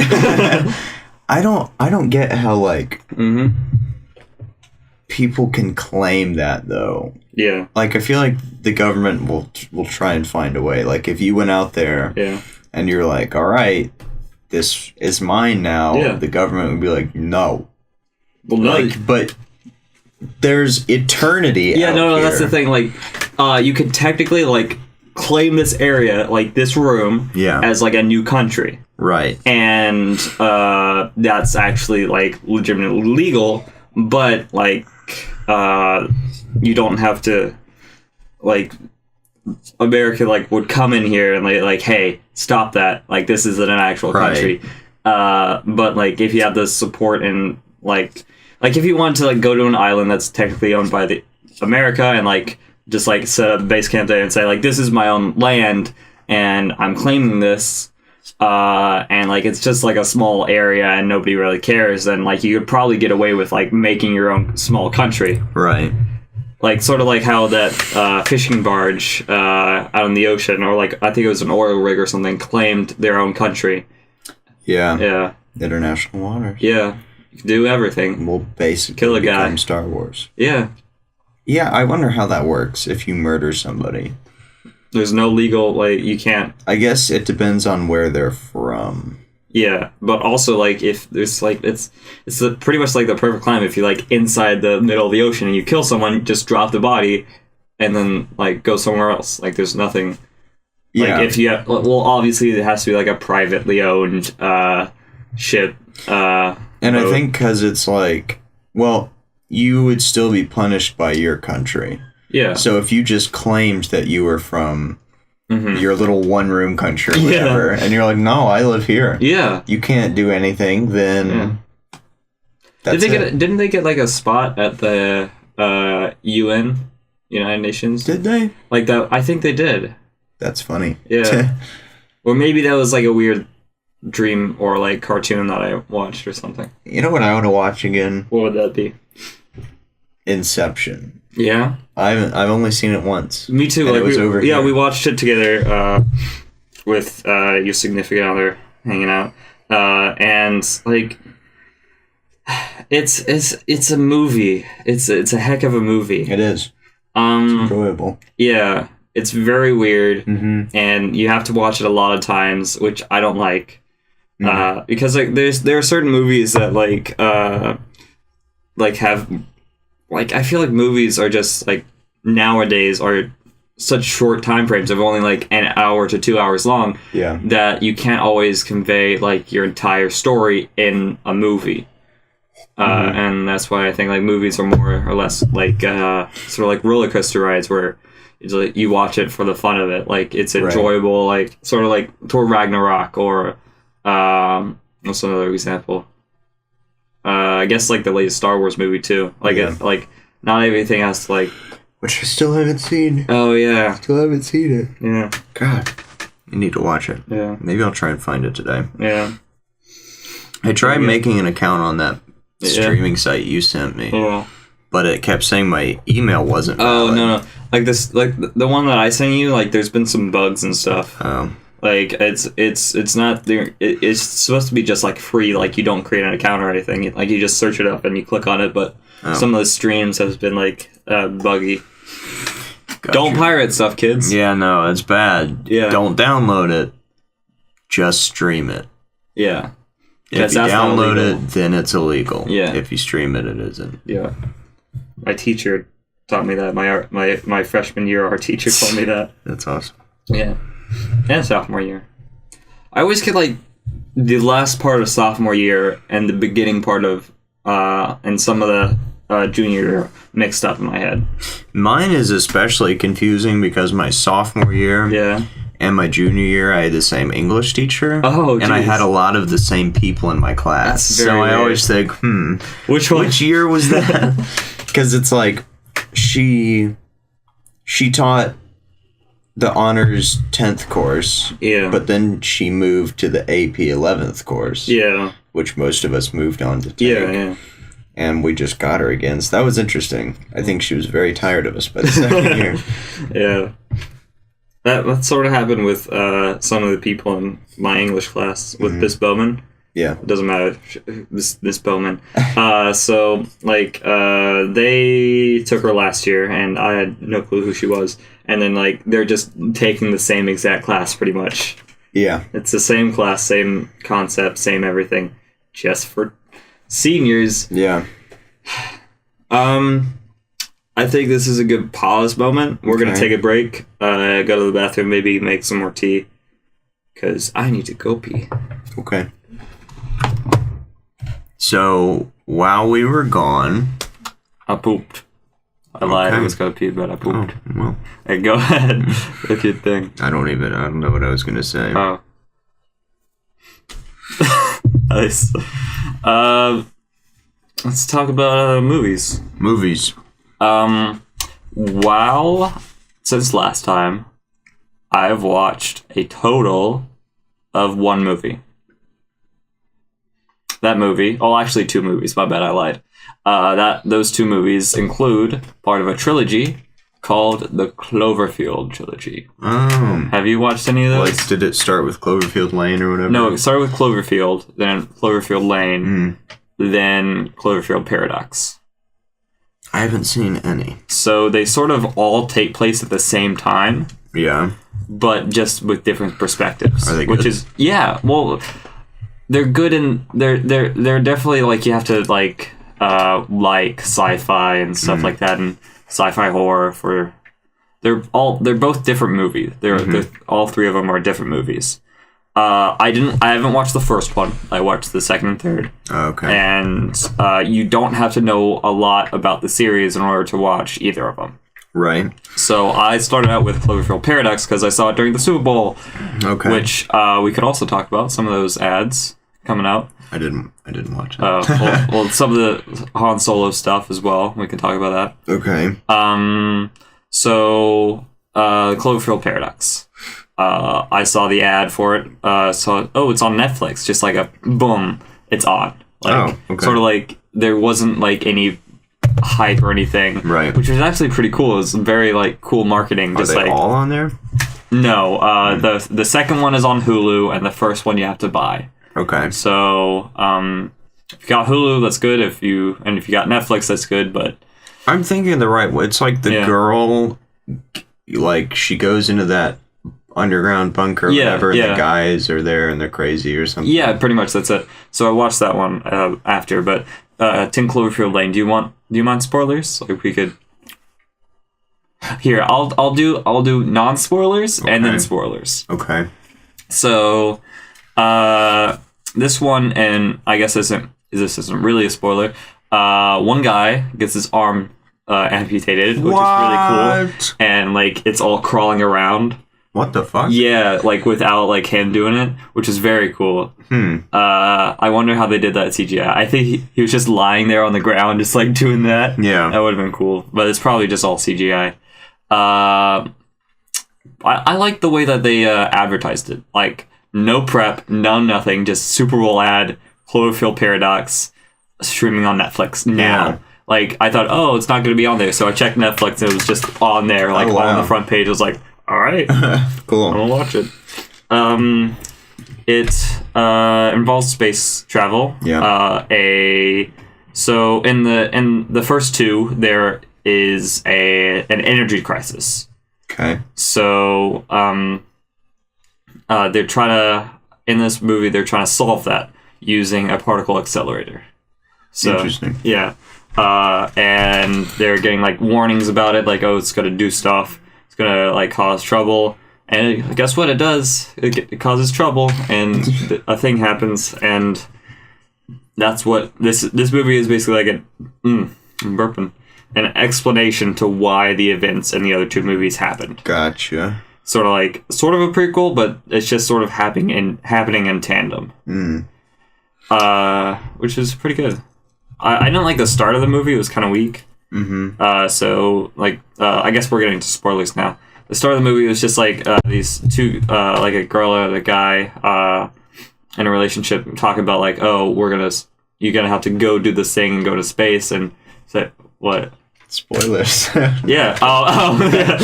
don't get how like people can claim that though. Yeah. Like I feel like the government will try and find a way. Like if you went out there. Yeah. And you're like, all right. This is mine now. Yeah. The government would be like, no. Well, no. Like, but there's eternity. Yeah, out no, here. that's the thing. Like, you could technically like claim this area, like this room, as like a new country, right? And that's actually like legitimately legal. But like, you don't have to like. America like would come in here and like hey, stop that, like this isn't an actual country. But like if you have the support and like if you want to like go to an island that's technically owned by the America and like just like set up a base camp there and say like this is my own land and I'm claiming this and like it's just like a small area and nobody really cares, then like you could probably get away with like making your own small country, right? Like, sort of like how that fishing barge out in the ocean, or like, I think it was an oil rig or something, claimed their own country. Yeah. Yeah. International waters. Yeah. You can do everything. We'll basically kill a guy. Become Star Wars. Yeah. Yeah, I wonder how that works if you murder somebody. There's no legal, like, you can't... I guess it depends on where they're from. Yeah, but also like if there's like it's pretty much like the perfect climate. If you're like inside the middle of the ocean and you kill someone, just drop the body, and then like go somewhere else. Like there's nothing. Yeah. Like if you have, well, obviously it has to be like a privately owned ship. And I think because it's like, well, you would still be punished by your country. Yeah. So if you just claimed that you were from. Your little one-room country, or whatever, and you're like, no, I live here. Yeah, you can't do anything. Then didn't they get like a spot at the UN, United Nations? Did they? Like that? I think they did. That's funny. Yeah, or maybe that was like a weird dream or like cartoon that I watched or something. You know what I want to watch again? What would that be? Inception. Yeah, I've only seen it once. Me too. Like it was over here. We watched it together with your significant other hanging out, and like it's a movie. It's a heck of a movie. It is. It's enjoyable. Yeah, it's very weird, and you have to watch it a lot of times, which I don't like, because like there are certain movies that like have. Like, I feel like movies are just, like, nowadays are such short time frames of only, like, an hour to 2 hours long that you can't always convey, like, your entire story in a movie. And that's why I think, like, movies are more or less, like, sort of like roller coaster rides where it's like you watch it for the fun of it. Like, it's enjoyable, like, sort of like Thor Ragnarok or, what's another example? I guess like the latest Star Wars movie too. Like like not everything has to like. Which I still haven't seen. Oh yeah. Still haven't seen it. Yeah. God, you need to watch it. Yeah. Maybe I'll try and find it today. Yeah. I tried making an account on that streaming site you sent me. Yeah. But it kept saying my email wasn't valid. Oh no. Like this, like the one that I sent you. Like there's been some bugs and stuff. Oh. Like it's not there. It's supposed to be just like free. Like you don't create an account or anything. Like you just search it up and you click on it. But some of the streams has been like buggy. Gotcha. Don't pirate stuff, kids. Yeah, no, it's bad. Yeah. Don't download it. Just stream it. Yeah. If you download it, then it's illegal. Yeah. If you stream it, it isn't. Yeah. My teacher taught me that. My freshman year, our teacher told me that. That's awesome. Yeah. And sophomore year. I always get like the last part of sophomore year and the beginning part of and some of the junior year mixed up in my head. Mine is especially confusing because my sophomore year and my junior year, I had the same English teacher. Oh, geez. And I had a lot of the same people in my class. So I always think, which year was that? Because it's like she taught the honors 10th course, but then she moved to the AP 11th course, which most of us moved on to take, and we just got her again, so that was interesting. I think she was very tired of us by the second year. That sort of happened with some of the people in my English class with Miss Bowman. It doesn't matter, Miss Bowman. So, like, they took her last year, and I had no clue who she was. And then, like, they're just taking the same exact class, pretty much. Yeah. It's the same class, same concept, same everything, just for seniors. Yeah. I think this is a good pause moment. We're going to take a break, go to the bathroom, maybe make some more tea, because I need to go pee. Okay. So, while we were gone... I pooped. I lied. I was going to pee, but I pooped. Oh, well. Hey, go ahead with your thing. I don't know what I was going to say. Oh. Nice. Let's talk about movies. Movies. Since last time, I've watched a total of one movie. That movie, actually 2 movies, my bad, I lied. Those 2 movies include part of a trilogy called the Cloverfield trilogy. Oh. Have you watched any of those? Like, did it start with Cloverfield Lane or whatever? No, it started with Cloverfield, then Cloverfield Lane, then Cloverfield Paradox. I haven't seen any. So they sort of all take place at the same time. Yeah. But just with different perspectives. Are they good? Which is, they're good, and they're definitely, like, you have to like sci-fi and stuff like that, and sci-fi horror. They're both different movies. They're all 3 of them are different movies. I haven't watched the first one. I watched the second and third. Okay. And you don't have to know a lot about the series in order to watch either of them. Right. So I started out with Cloverfield Paradox because I saw it during the Super Bowl. Okay. Which we could also talk about some of those ads coming out. I didn't watch it. Well, some of the Han Solo stuff as well. We can talk about that. Okay. So Cloverfield Paradox. I saw the ad for it. It's on Netflix. Just like a boom, it's on. Like, sort of like there wasn't like any hype or anything, right? Which was actually pretty cool. It was very like cool marketing. Are they all on there? No, the second one is on Hulu, and the first one you have to buy. Okay. So if you got Hulu, that's good. If you got Netflix, that's good. But I'm thinking the right way. It's like the girl, like she goes into that underground bunker or whatever, and the guys are there and they're crazy or something. Yeah, pretty much that's it. So I watched that one after, but 10 Cloverfield Lane. Do you mind spoilers? Like we could. Here, I'll do non-spoilers and then spoilers. Okay. So, this one, and I guess this isn't really a spoiler. One guy gets his arm amputated, which is really cool, and like it's all crawling around. What the fuck? Yeah, like without like him doing it, which is very cool. I wonder how they did that CGI. I think he was just lying there on the ground, just like doing that. Yeah, that would have been cool, but it's probably just all CGI. I like the way that they advertised it. Like no prep, nothing, just Super Bowl ad, Cloverfield Paradox, streaming on Netflix now. Yeah. Like I thought, it's not going to be on there, so I checked Netflix and it was just on there, like on the front page. I was like, all right, cool. I'm gonna watch it. It involves space travel. Yeah. So in the first 2, there is an energy crisis. Okay. So they're trying to solve that using a particle accelerator. So, interesting. Yeah. And they're getting like warnings about it, like it's gonna do stuff. It's gonna like cause trouble. And guess what it does? It causes trouble, and a thing happens, and that's what this movie is basically like I'm burping. An explanation to why the events in the other two movies happened. Gotcha. Sort of a prequel, but it's just sort of happening in tandem. Which is pretty good. I didn't like the start of the movie. It was kind of weak. So I guess we're getting to spoilers now. The start of the movie was just like these two, like a girl and a guy in a relationship talking about like, oh, you're gonna have to go do this thing and go to space, and say what? Spoilers. Yeah. Yeah.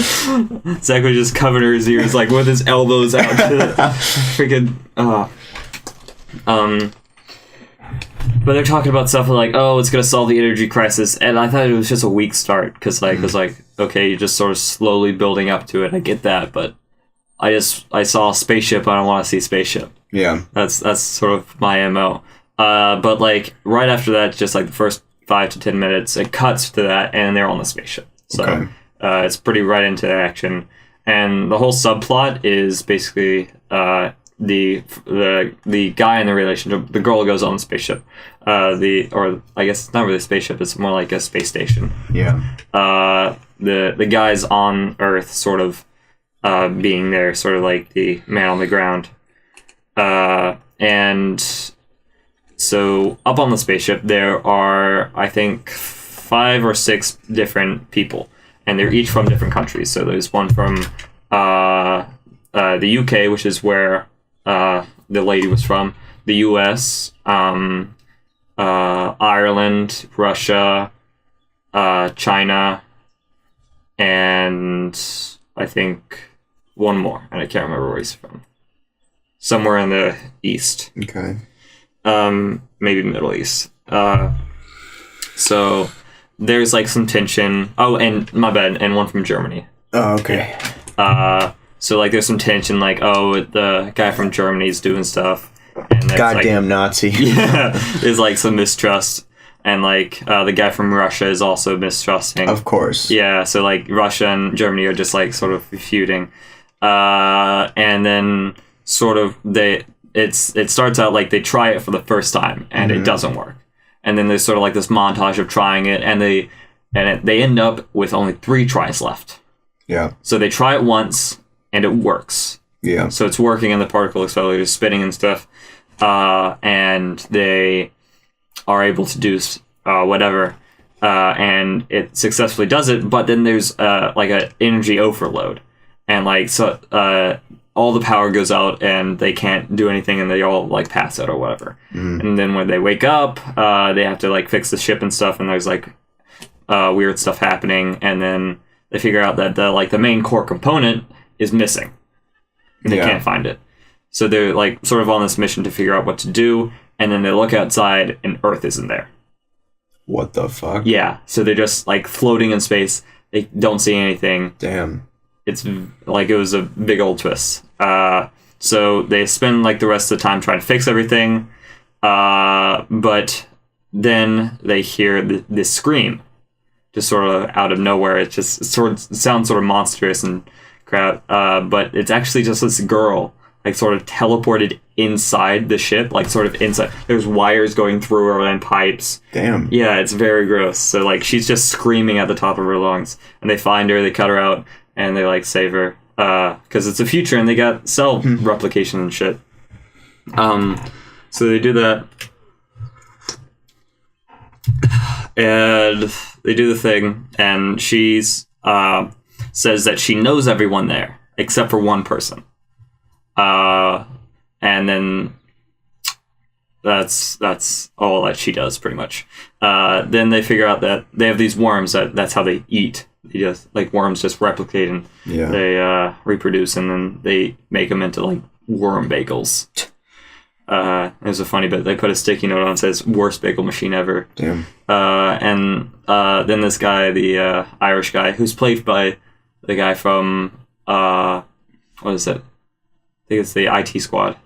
Zach was just covering his ears like with his elbows out to the freaking. But they're talking about stuff like, oh, it's gonna solve the energy crisis, and I thought it was just a weak start because it was like, okay, you're just sort of slowly building up to it. I get that, but I saw a spaceship. I don't want to see spaceship. Yeah. That's sort of my MO. But like right after that, just like the first 5 to 10 minutes, it cuts to that, and they're on the spaceship. So it's pretty right into action, and the whole subplot is basically the guy in the relationship. The girl goes on the spaceship. Or I guess it's not really a spaceship. It's more like a space station. Yeah. The guy's on Earth, sort of being there, sort of like the man on the ground. And so up on the spaceship, there are, I think, 5 or 6 different people, and they're each from different countries. So there's one from the UK, which is where the lady was from, the US, Ireland, Russia, China, and I think one more, and I can't remember where he's from. Somewhere in the East. Okay. Maybe Middle East. So there's like some tension. Oh, and my bad, and one from Germany. Oh, okay. So like there's some tension, like, oh, the guy from Germany's doing stuff, and that's goddamn like, Nazi. Yeah, there's like some mistrust, and like the guy from Russia is also mistrusting. Of course. Yeah, so like Russia and Germany are just like sort of feuding, and then sort of it starts out like they try it for the first time and it doesn't work, and then there's sort of like this montage of trying it, and they end up with only 3 tries left. Yeah. So they try it once and it works. Yeah. So it's working, and the particle accelerator is spinning and stuff, and they are able to do whatever, and it successfully does it. But then there's like an energy overload, and like so all the power goes out and they can't do anything, and they all like pass out or whatever. And then when they wake up, they have to like fix the ship and stuff, and there's like weird stuff happening, and then they figure out that the main core component is missing. And they can't find it. So they're like sort of on this mission to figure out what to do, and then they look outside and Earth isn't there. What the fuck? Yeah, so they're just like floating in space. They don't see anything. Damn. It's like it was a big old twist. So they spend like the rest of the time trying to fix everything, but then they hear this scream, just sort of out of nowhere. It sounds sort of monstrous and crap, but it's actually just this girl, like sort of teleported inside the ship, like sort of inside. There's wires going through her and pipes. Damn. Yeah, it's very gross. So like she's just screaming at the top of her lungs, and they find her, they cut her out, and they like save her, because it's the future and they got cell replication and shit. So they do that, and they do the thing, and she's says that she knows everyone there except for one person, and then that's all that she does pretty much. Then they figure out that they have these worms that's how they eat. They just like worms just replicate and they reproduce, and then they make them into like worm bagels. There's a funny bit. They put a sticky note on it that says "worst bagel machine ever." Damn. And then this guy, the Irish guy, who's played by the guy from what is it? I think it's the IT Squad.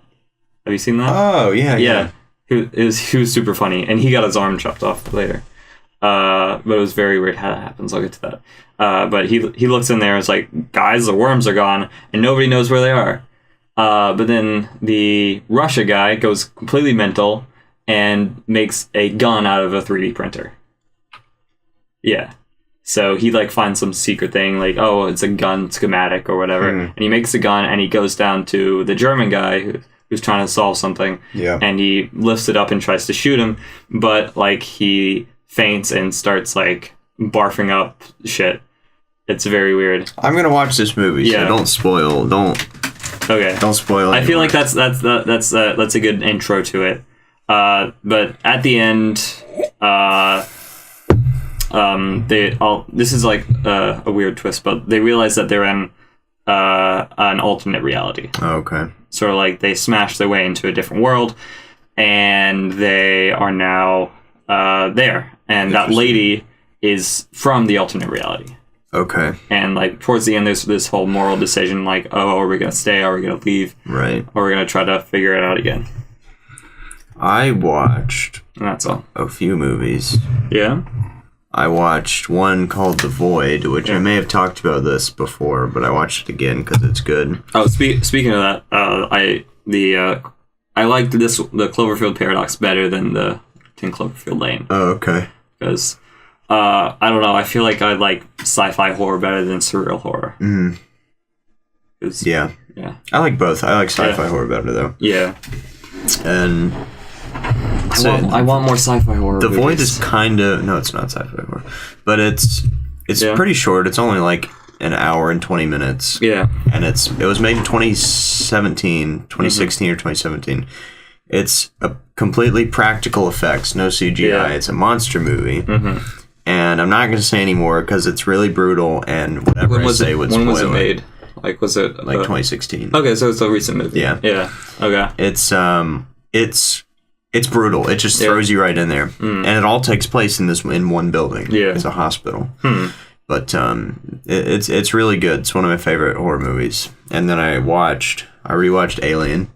Have you seen that? Oh yeah. He was super funny, and he got his arm chopped off later. But it was very weird how that happens. I'll get to that. But he looks in there and is like, guys, the worms are gone, and nobody knows where they are. But then the Russia guy goes completely mental and makes a gun out of a 3D printer. Yeah. So he like finds some secret thing, like, oh, it's a gun schematic or whatever. And he makes a gun and he goes down to the German guy who's trying to solve something. Yeah. And he lifts it up and tries to shoot him, but like he faints and starts like barfing up shit. It's very weird. I'm gonna watch this movie, so don't spoil. Don't spoil it. I feel like that's a good intro to it. But at the end, this is like a weird twist, but they realize that they're in an alternate reality. Oh, okay. Sort of like they smash their way into a different world, and they are now there, and that lady is from the alternate reality. Okay. And like towards the end, there's this whole moral decision, like, oh, are we gonna stay? Are we gonna leave? Right. Or are we gonna try to figure it out again? I watched. That's all. A few movies. Yeah. I watched one called The Void, which I may have talked about this before, but I watched it again because it's good. Oh, speaking of that, I liked the Cloverfield Paradox better than the 10 Cloverfield Lane. Oh, okay. Because I don't know, I feel like I like sci-fi horror better than surreal horror. Mm. Yeah. I like both. I like sci-fi horror better though. Yeah. And I want more sci-fi horror. The Void is kind of it's not sci-fi horror, but it's pretty short. It's only like an hour and 20 minutes. Yeah, and it was made in 2016 or 2017. It's a completely practical effects, no CGI. Yeah. It's a monster movie, and I'm not going to say any more because it's really brutal. And whatever I say would spoil it. When was it made? Like, was it like 2016? Okay, so it's a recent movie. Yeah. Okay. It's brutal. It just throws you right in there, and it all takes place in one building. Yeah, it's a hospital. But it's really good. It's one of my favorite horror movies. And then I rewatched Alien.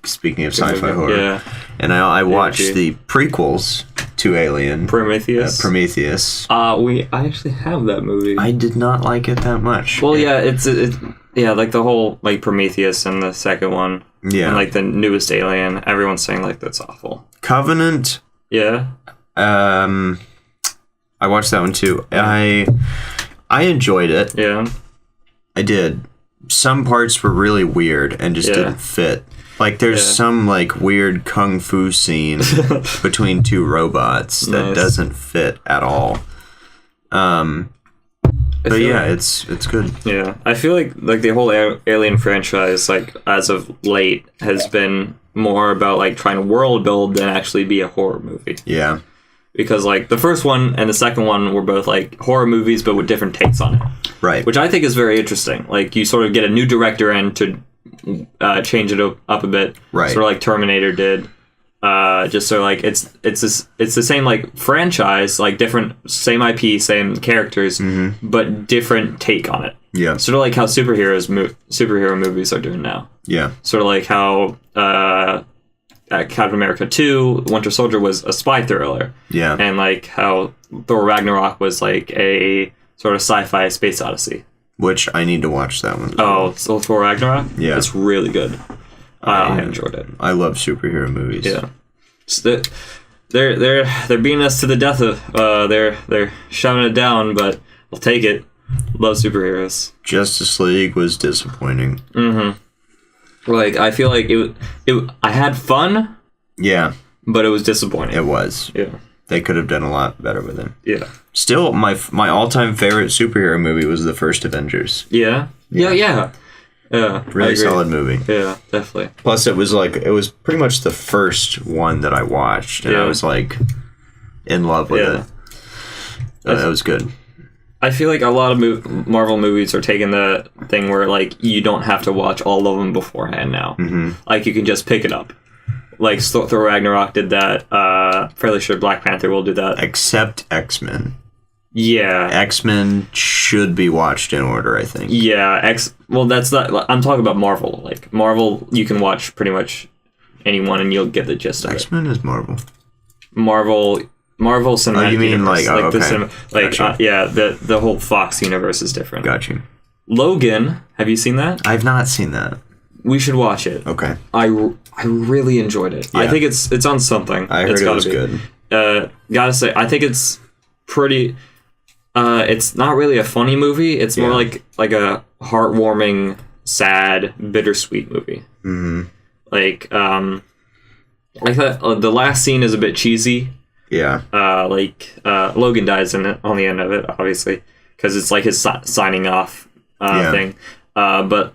Speaking of sci-fi horror, and I watched the prequels to Alien. Prometheus. I actually have that movie. I did not like it that much. Well, it's like the whole like Prometheus and the second one. Yeah. And like the newest Alien, everyone's saying like that's awful. Covenant. Yeah. I watched that one too. I enjoyed it. Yeah. I did. Some parts were really weird and just didn't fit. Like there's some like weird kung fu scene between two robots that doesn't fit at all. But yeah, it's good. Yeah, I feel like the whole Alien franchise, like as of late, has been more about like trying to world build than actually be a horror movie. Yeah, because like the first one and the second one were both like horror movies, but with different takes on it. Right, which I think is very interesting. Like you sort of get a new director in to change it up a bit. Right, sort of like Terminator did. Just so like it's the same like franchise, like different same IP, same characters, but different take on it. Yeah, sort of like how superhero movies are doing now. Yeah, sort of like how Captain America 2, Winter Soldier was a spy thriller. Yeah, and like how Thor Ragnarok was like a sort of sci-fi space odyssey. Which I need to watch that one. Oh, so Thor Ragnarok? Yeah, it's really good. I enjoyed it. I love superhero movies. Yeah, so they're beating us to the death of. They're shoving it down, but I'll take it. Love superheroes. Justice League was disappointing. Like I feel like it. I had fun. Yeah, but it was disappointing. It was. Yeah, they could have done a lot better with it. Yeah. Still, my all-time favorite superhero movie was the first Avengers. Yeah. Yeah. Really solid movie. Yeah, definitely. Plus, it was pretty much the first one that I watched, and I was like in love with it. It was good. I feel like a lot of Marvel movies are taking the thing where like you don't have to watch all of them beforehand now. Like you can just pick it up. Like Thor Ragnarok did that. Fairly sure Black Panther will do that. Except X-Men. Yeah, X-Men should be watched in order, I think. Yeah, well, that's not. I'm talking about Marvel. Like Marvel, you can watch pretty much anyone, and you'll get the gist of it. X-Men is Marvel. Marvel, Marvel Cinematic. Oh, you mean Universe, okay. The whole Fox universe is different. Got you. Logan, have you seen that? I've not seen that. We should watch it. Okay. I really enjoyed it. Yeah. I think it's on something. I heard it was good. Gotta say, I think it's pretty. It's not really a funny movie. It's more like a heartwarming, sad, bittersweet movie. Mm-hmm. Like I thought the last scene is a bit cheesy. Yeah. Logan dies in it on the end of it, obviously, because it's like his signing off thing. But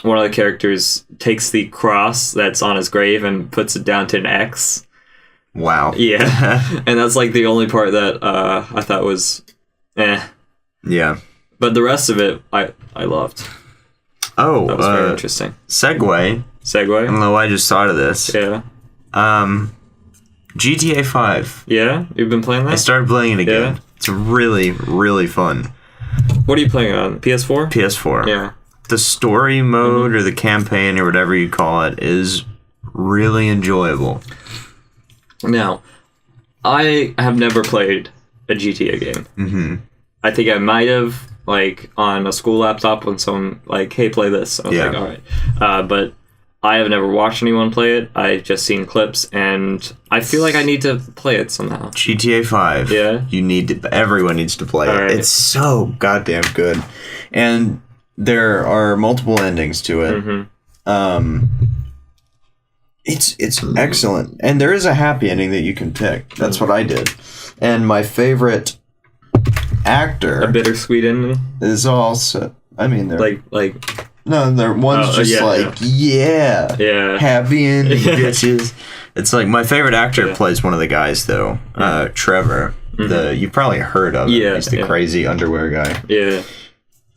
one of the characters takes the cross that's on his grave and puts it down to an X. Wow. Yeah. And that's like the only part that I thought was Yeah. But the rest of it I loved. Oh, that was very interesting. Segue. I don't know why I just thought of this. Yeah. GTA 5. Yeah? You've been playing that? I started playing it again. Yeah. It's really, really fun. What are you playing on? PS4? PS4. Yeah. The story mode or the campaign or whatever you call it is really enjoyable. Now, I have never played a GTA game. Mm-hmm. I think I might have, like, on a school laptop when someone, like, hey, play this. I was like, all right. But I have never watched anyone play it. I've just seen clips, and I feel like I need to play it somehow. GTA 5. Yeah? Everyone needs to play it. Right. It's so goddamn good. And there are multiple endings to it. Mm-hmm. It's excellent. And there is a happy ending that you can pick. That's what I did. And my favorite actor... A bittersweet ending? Is also... I mean, they're... Like... No, one's just happy ending, bitches. It's like, my favorite actor plays one of the guys, though. Trevor. Mm-hmm. You've probably heard of him. Yeah, he's the crazy underwear guy. Yeah.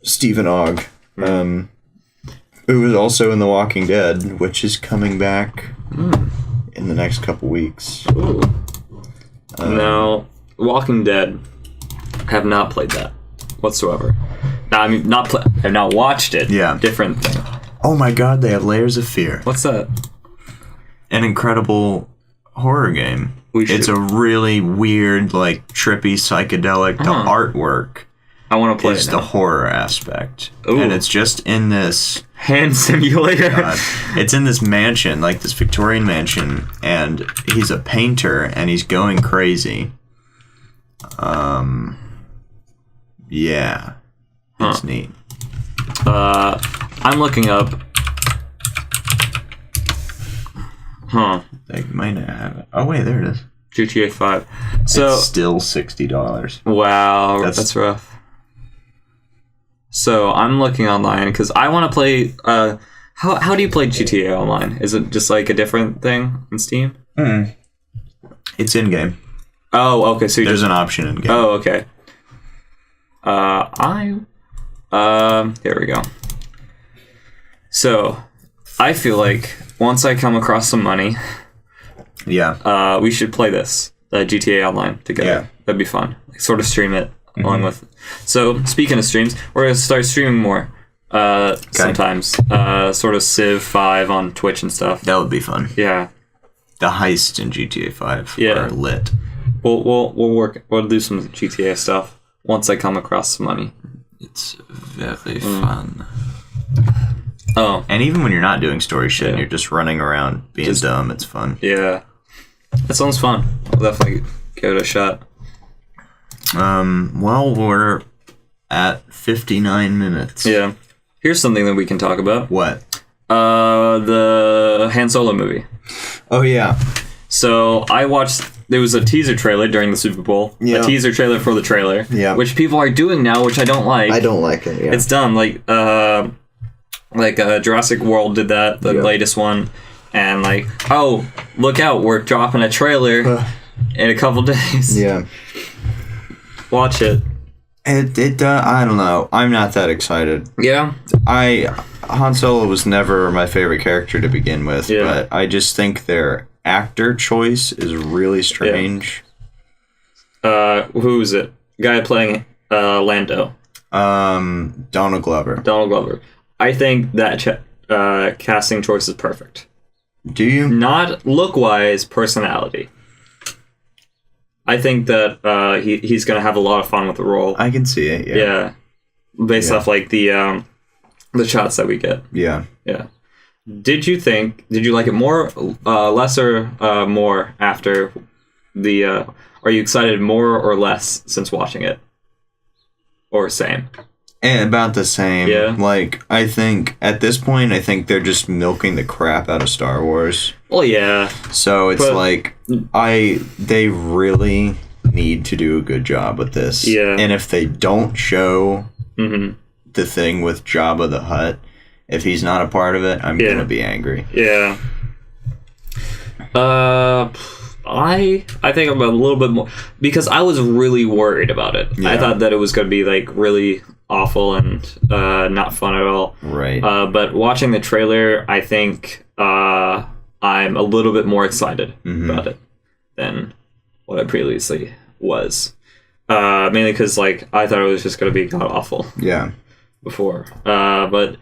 Stephen Ogg. Who was also in The Walking Dead, which is coming back in the next couple weeks. Ooh. Now, Walking Dead, have not played that whatsoever. No, I mean, I've not watched it. Yeah. Different thing. Oh my god, they have Layers of Fear. What's that? An incredible horror game. It's a really weird, like, trippy, psychedelic. The artwork. I want to play it now. The horror aspect. Ooh. And it's just in this... Hand simulator. It's in this mansion, like this Victorian mansion, and he's a painter, and he's going crazy. Yeah. It's neat. I'm looking up. They might not have it. Oh, wait, there it is. GTA 5. So it's still $60. Wow, that's rough. So I'm looking online because I want to play. How do you play GTA Online? Is it just like a different thing in Steam? It's in game. Oh, okay. So there's an option in game. Oh, okay. Here we go. So I feel like once I come across some money, we should play this GTA Online together. Yeah. That'd be fun. Like, sort of stream it along with. So speaking of streams, we're gonna start streaming more. Sometimes. Sort of Civ 5 on Twitch and stuff. That would be fun. Yeah. The heists in GTA 5 are lit. We'll do some GTA stuff once I come across some money. It's very fun. Oh. And even when you're not doing story shit and you're just running around being dumb, it's fun. Yeah. That sounds fun. I'll definitely give it a shot. Well, we're at 59 minutes. Yeah. Here's something that we can talk about. What? The Han Solo movie. Oh, yeah. So I watched... There was a teaser trailer during the Super Bowl. Yeah. A teaser trailer for the trailer. Yeah. Which people are doing now, which I don't like. I don't like it, yeah. It's dumb. Like Jurassic World did that, the latest one. And like, oh, look out, we're dropping a trailer in a couple days. Yeah. Watch it. I don't know. I'm not that excited. Yeah. Han Solo was never my favorite character to begin with, but I just think their actor choice is really strange. Yeah. Who is it? Guy playing Lando. Donald Glover. I think that casting choice is perfect. Do you? Not look-wise, personality. I think that he's gonna have a lot of fun with the role. I can see it. Yeah. Based off like the shots that we get. Yeah. Yeah. Did you like it more, less, or more after the? Are you excited more or less since watching it? Or same? And about the same. Yeah. Like, I think at this point, I think they're just milking the crap out of Star Wars. Well, yeah. So it's they really need to do a good job with this. Yeah. And if they don't show the thing with Jabba the Hutt, if he's not a part of it, I'm gonna be angry. Yeah. I think I'm a little bit more, because I was really worried about it. Yeah. I thought that it was gonna be like really awful and not fun at all. Right. But watching the trailer, I think I'm a little bit more excited about it than what I previously was. Mainly because like I thought it was just gonna be god awful. Yeah. Before, but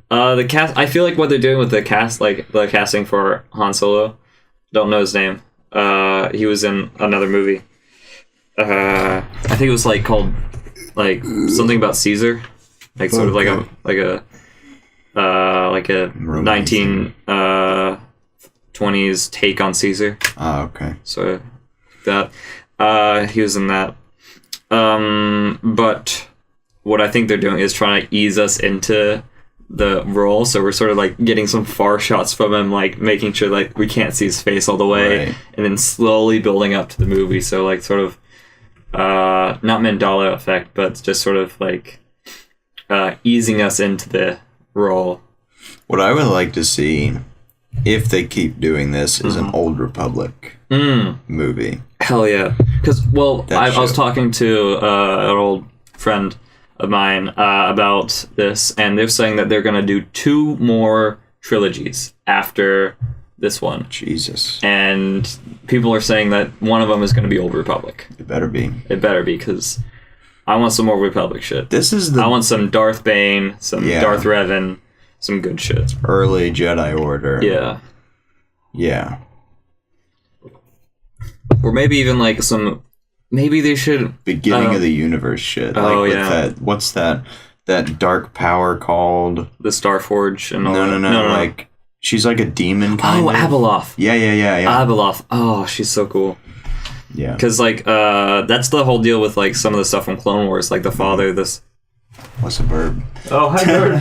the cast. I feel like what they're doing with the cast, like the casting for Han Solo. Don't know his name. He was in another movie. I think it was like called like something about Caesar, like sort of like a 1920s take on Caesar. Oh, okay. So that he was in that. But what I think they're doing is trying to ease us into the role, so we're sort of like getting some far shots from him, like making sure like we can't see his face all the way, right. And then slowly building up to the movie. So like sort of not Mandela effect, but just sort of like easing us into the role. What I would like to see, if they keep doing this, is an Old Republic movie. Hell yeah. Because, well, I was talking to an old friend of mine about this, and they're saying that they're going to do 2 more trilogies after this one. Jesus. And people are saying that one of them is going to be Old Republic. It better be. It better be, because I want some more Republic shit. I want some Darth Bane, some Darth Revan, some good shit. Early Jedi Order. Yeah. Yeah. Or maybe even like some... Maybe they should... Beginning of the universe shit. Like with that, what's that dark power called? The Starforge and all that. No. Like, she's like a demon kind of. Abeloth. Yeah. Abeloth. Oh, she's so cool. Yeah. Because, like, that's the whole deal with, like, some of the stuff from Clone Wars. Like, the father, this... What's a bird? Oh, hi, bird.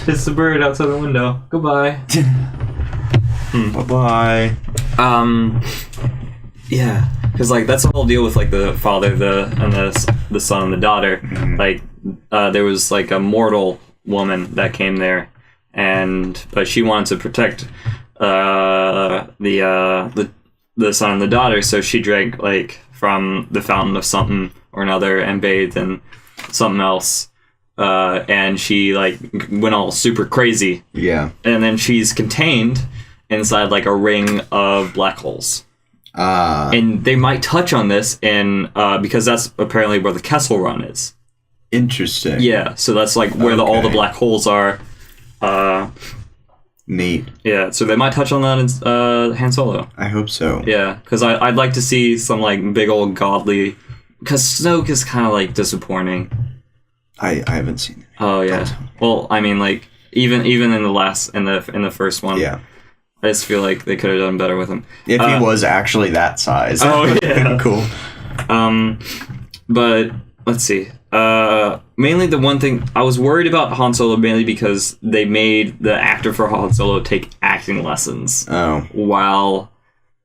It's the bird outside the window. Goodbye. Bye-bye. Yeah. Because, like, that's the whole deal with, like, the father, the son, and the daughter. Like, there was, like, a mortal woman that came there, but she wanted to protect the son and the daughter, so she drank, like, from the fountain of something or another and bathed in something else. And she, like, went all super crazy. Yeah. And then she's contained inside, like, a ring of black holes. And they might touch on this because that's apparently where the Kessel Run is. Interesting. Yeah, so that's like where all the black holes are. Neat. Yeah, so they might touch on that in Han Solo. I hope so. Yeah, because I'd like to see some like big old godly... Because Snoke is kind of like disappointing. I haven't seen it. Oh yeah. Well, I mean, like even in the first one. Yeah. I just feel like they could have done better with him. If he was actually that size. Oh, yeah. Cool. But, let's see. Mainly the one thing... I was worried about Han Solo mainly because they made the actor for Han Solo take acting lessons. While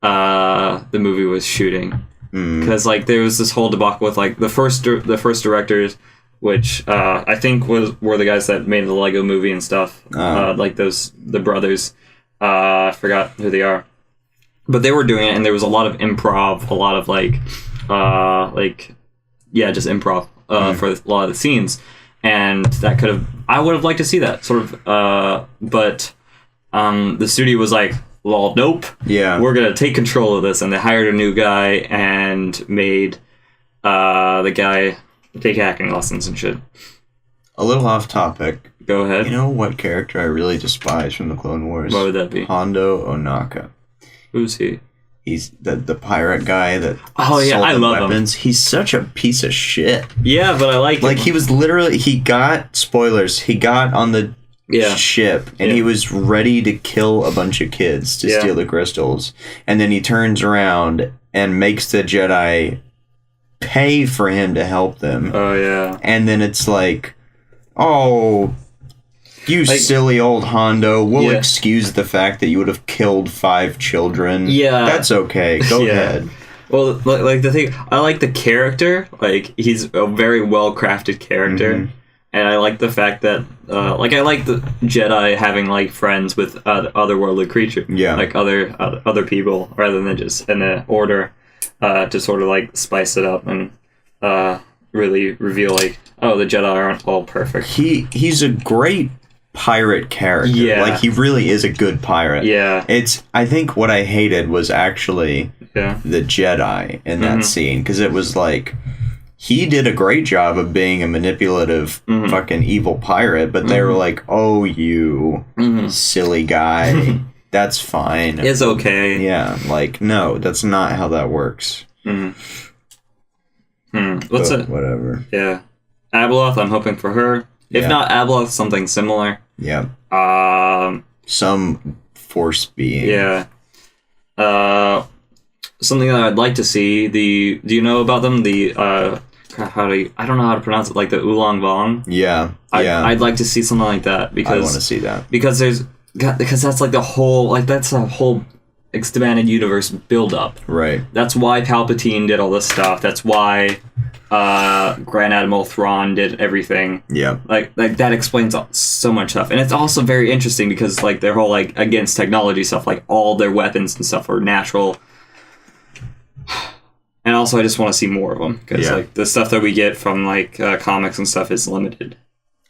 the movie was shooting. Because, like, there was this whole debacle with, like, the first directors, which I think were the guys that made the Lego movie and stuff. Like, the brothers... I forgot who they are, but they were doing it, and there was a lot of improv, a lot of just improv for a lot of the scenes, and that I would have liked to see that sort of, but the studio was like, well, nope, we're gonna take control of this, and they hired a new guy and made the guy take acting lessons and shit. A little off topic. Go ahead. You know what character I really despise from the Clone Wars? What would that be? Hondo Ohnaka. Who's he? He's the pirate guy that I love weapons. He's such a piece of shit. Yeah, but I like him. He was literally he got on the ship and he was ready to kill a bunch of kids to steal the crystals, and then he turns around and makes the Jedi pay for him to help them. Oh yeah. And then it's like, oh, you silly old Hondo, we'll excuse the fact that you would have killed 5 children. Yeah. That's okay. Go ahead. Well, like the thing, I like the character. Like, he's a very well-crafted character. Mm-hmm. And I like the fact that, I like the Jedi having, like, friends with otherworldly creatures. Yeah. Like, other people, rather than just in an order, to sort of, like, spice it up and really reveal, like, oh, the Jedi aren't all perfect. He's a great pirate character. Yeah. Like, he really is a good pirate. Yeah. I think what I hated was actually the Jedi in that scene, because it was like, he did a great job of being a manipulative fucking evil pirate, but they were like, oh, you silly guy. That's fine. It's okay. Yeah, like, no, that's not how that works. What's it? Whatever. Yeah. Abeloth, I'm hoping for her. If not Abeloth, something similar. Yeah. Some force being. Yeah. Something that I'd like to see, do you know about them? I don't know how to pronounce it, like the Oolong Vong. Yeah. I'd like to see something like that, because I want to see that. Because that's like the whole, like, that's a whole expanded universe build up. Right. That's why Palpatine did all this stuff. That's why Grand Admiral Thrawn did everything. Yeah. Like that explains so much stuff. And it's also very interesting because, like, their whole, like, against technology stuff, like, all their weapons and stuff are natural. And also, I just want to see more of them, because like, the stuff that we get from, like, comics and stuff is limited.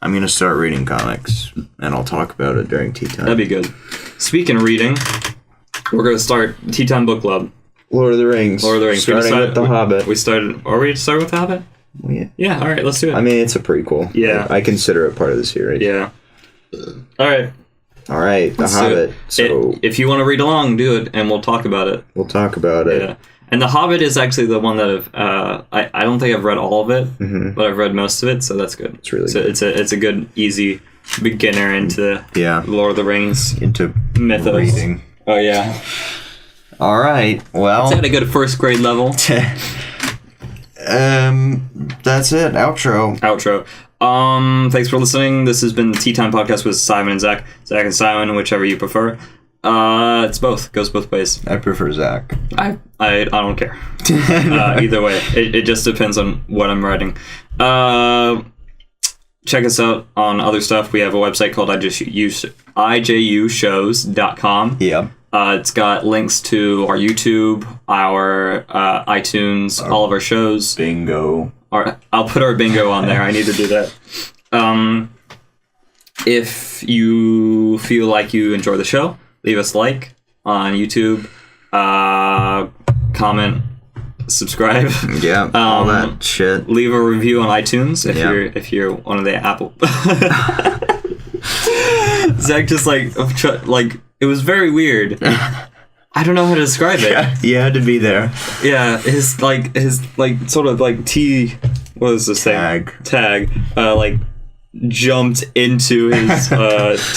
I'm going to start reading comics, and I'll talk about it during Tea Time. That'd be good. Speaking of reading, we're going to start Tea Time Book Club. Lord of the Rings. Starting with The Hobbit. Are we starting with The Hobbit? Yeah. Yeah, all right, let's do it. I mean, it's a prequel. Yeah. I consider it part of the series. Yeah. All right. The Hobbit. So if you want to read along, do it, and we'll talk about it. We'll talk about it. Yeah. And The Hobbit is actually the one that I don't think I've read all of it, but I've read most of it, so that's good. It's really good. It's a good, easy beginner into Lord of the Rings. Into mythos. Reading. Oh, yeah. All right, well. It's at a good first grade level. That's it. Outro. Thanks for listening. This has been the Tea Time Podcast with Simon and Zach. Zach and Simon, whichever you prefer. It's both. Goes both ways. I prefer Zach. I don't care. Either way. It just depends on what I'm writing. Check us out on other stuff. We have a website called ijushows.com. Yeah. It's got links to our YouTube, our iTunes, all of our shows. Bingo. I'll put our bingo on there. I need to do that. If you feel like you enjoy the show, leave us a like on YouTube, comment, subscribe. Yeah, all that shit. Leave a review on iTunes if you're one of the Apple. Zach just like it was very weird. I don't know how to describe it. Yeah, you had to be there. Yeah, his sort of like what is this thing? Tag. Like jumped into his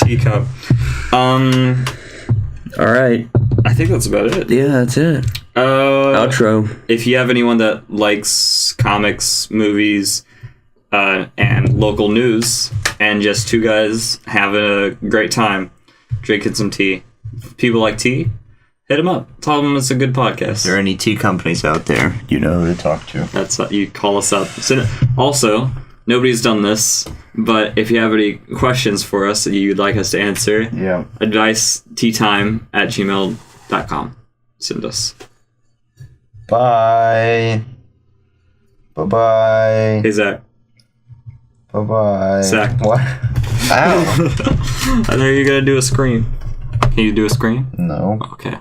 teacup. All right. I think that's about it. Yeah, that's it. Outro. If you have anyone that likes comics, movies, and local news, and just two guys having a great time drinking some tea, people like tea, hit them up. Tell them it's a good podcast. If there are any tea companies out there, you know who to talk to. That's you call us up. Also, nobody's done this, but if you have any questions for us that you'd like us to answer, adviceteatime@gmail.com. Send us. Bye. Bye-bye. Hey, Zach. Bye-bye. Zach. What? Ow. I thought you were going to do a scream. Can you do a scream? No. Okay.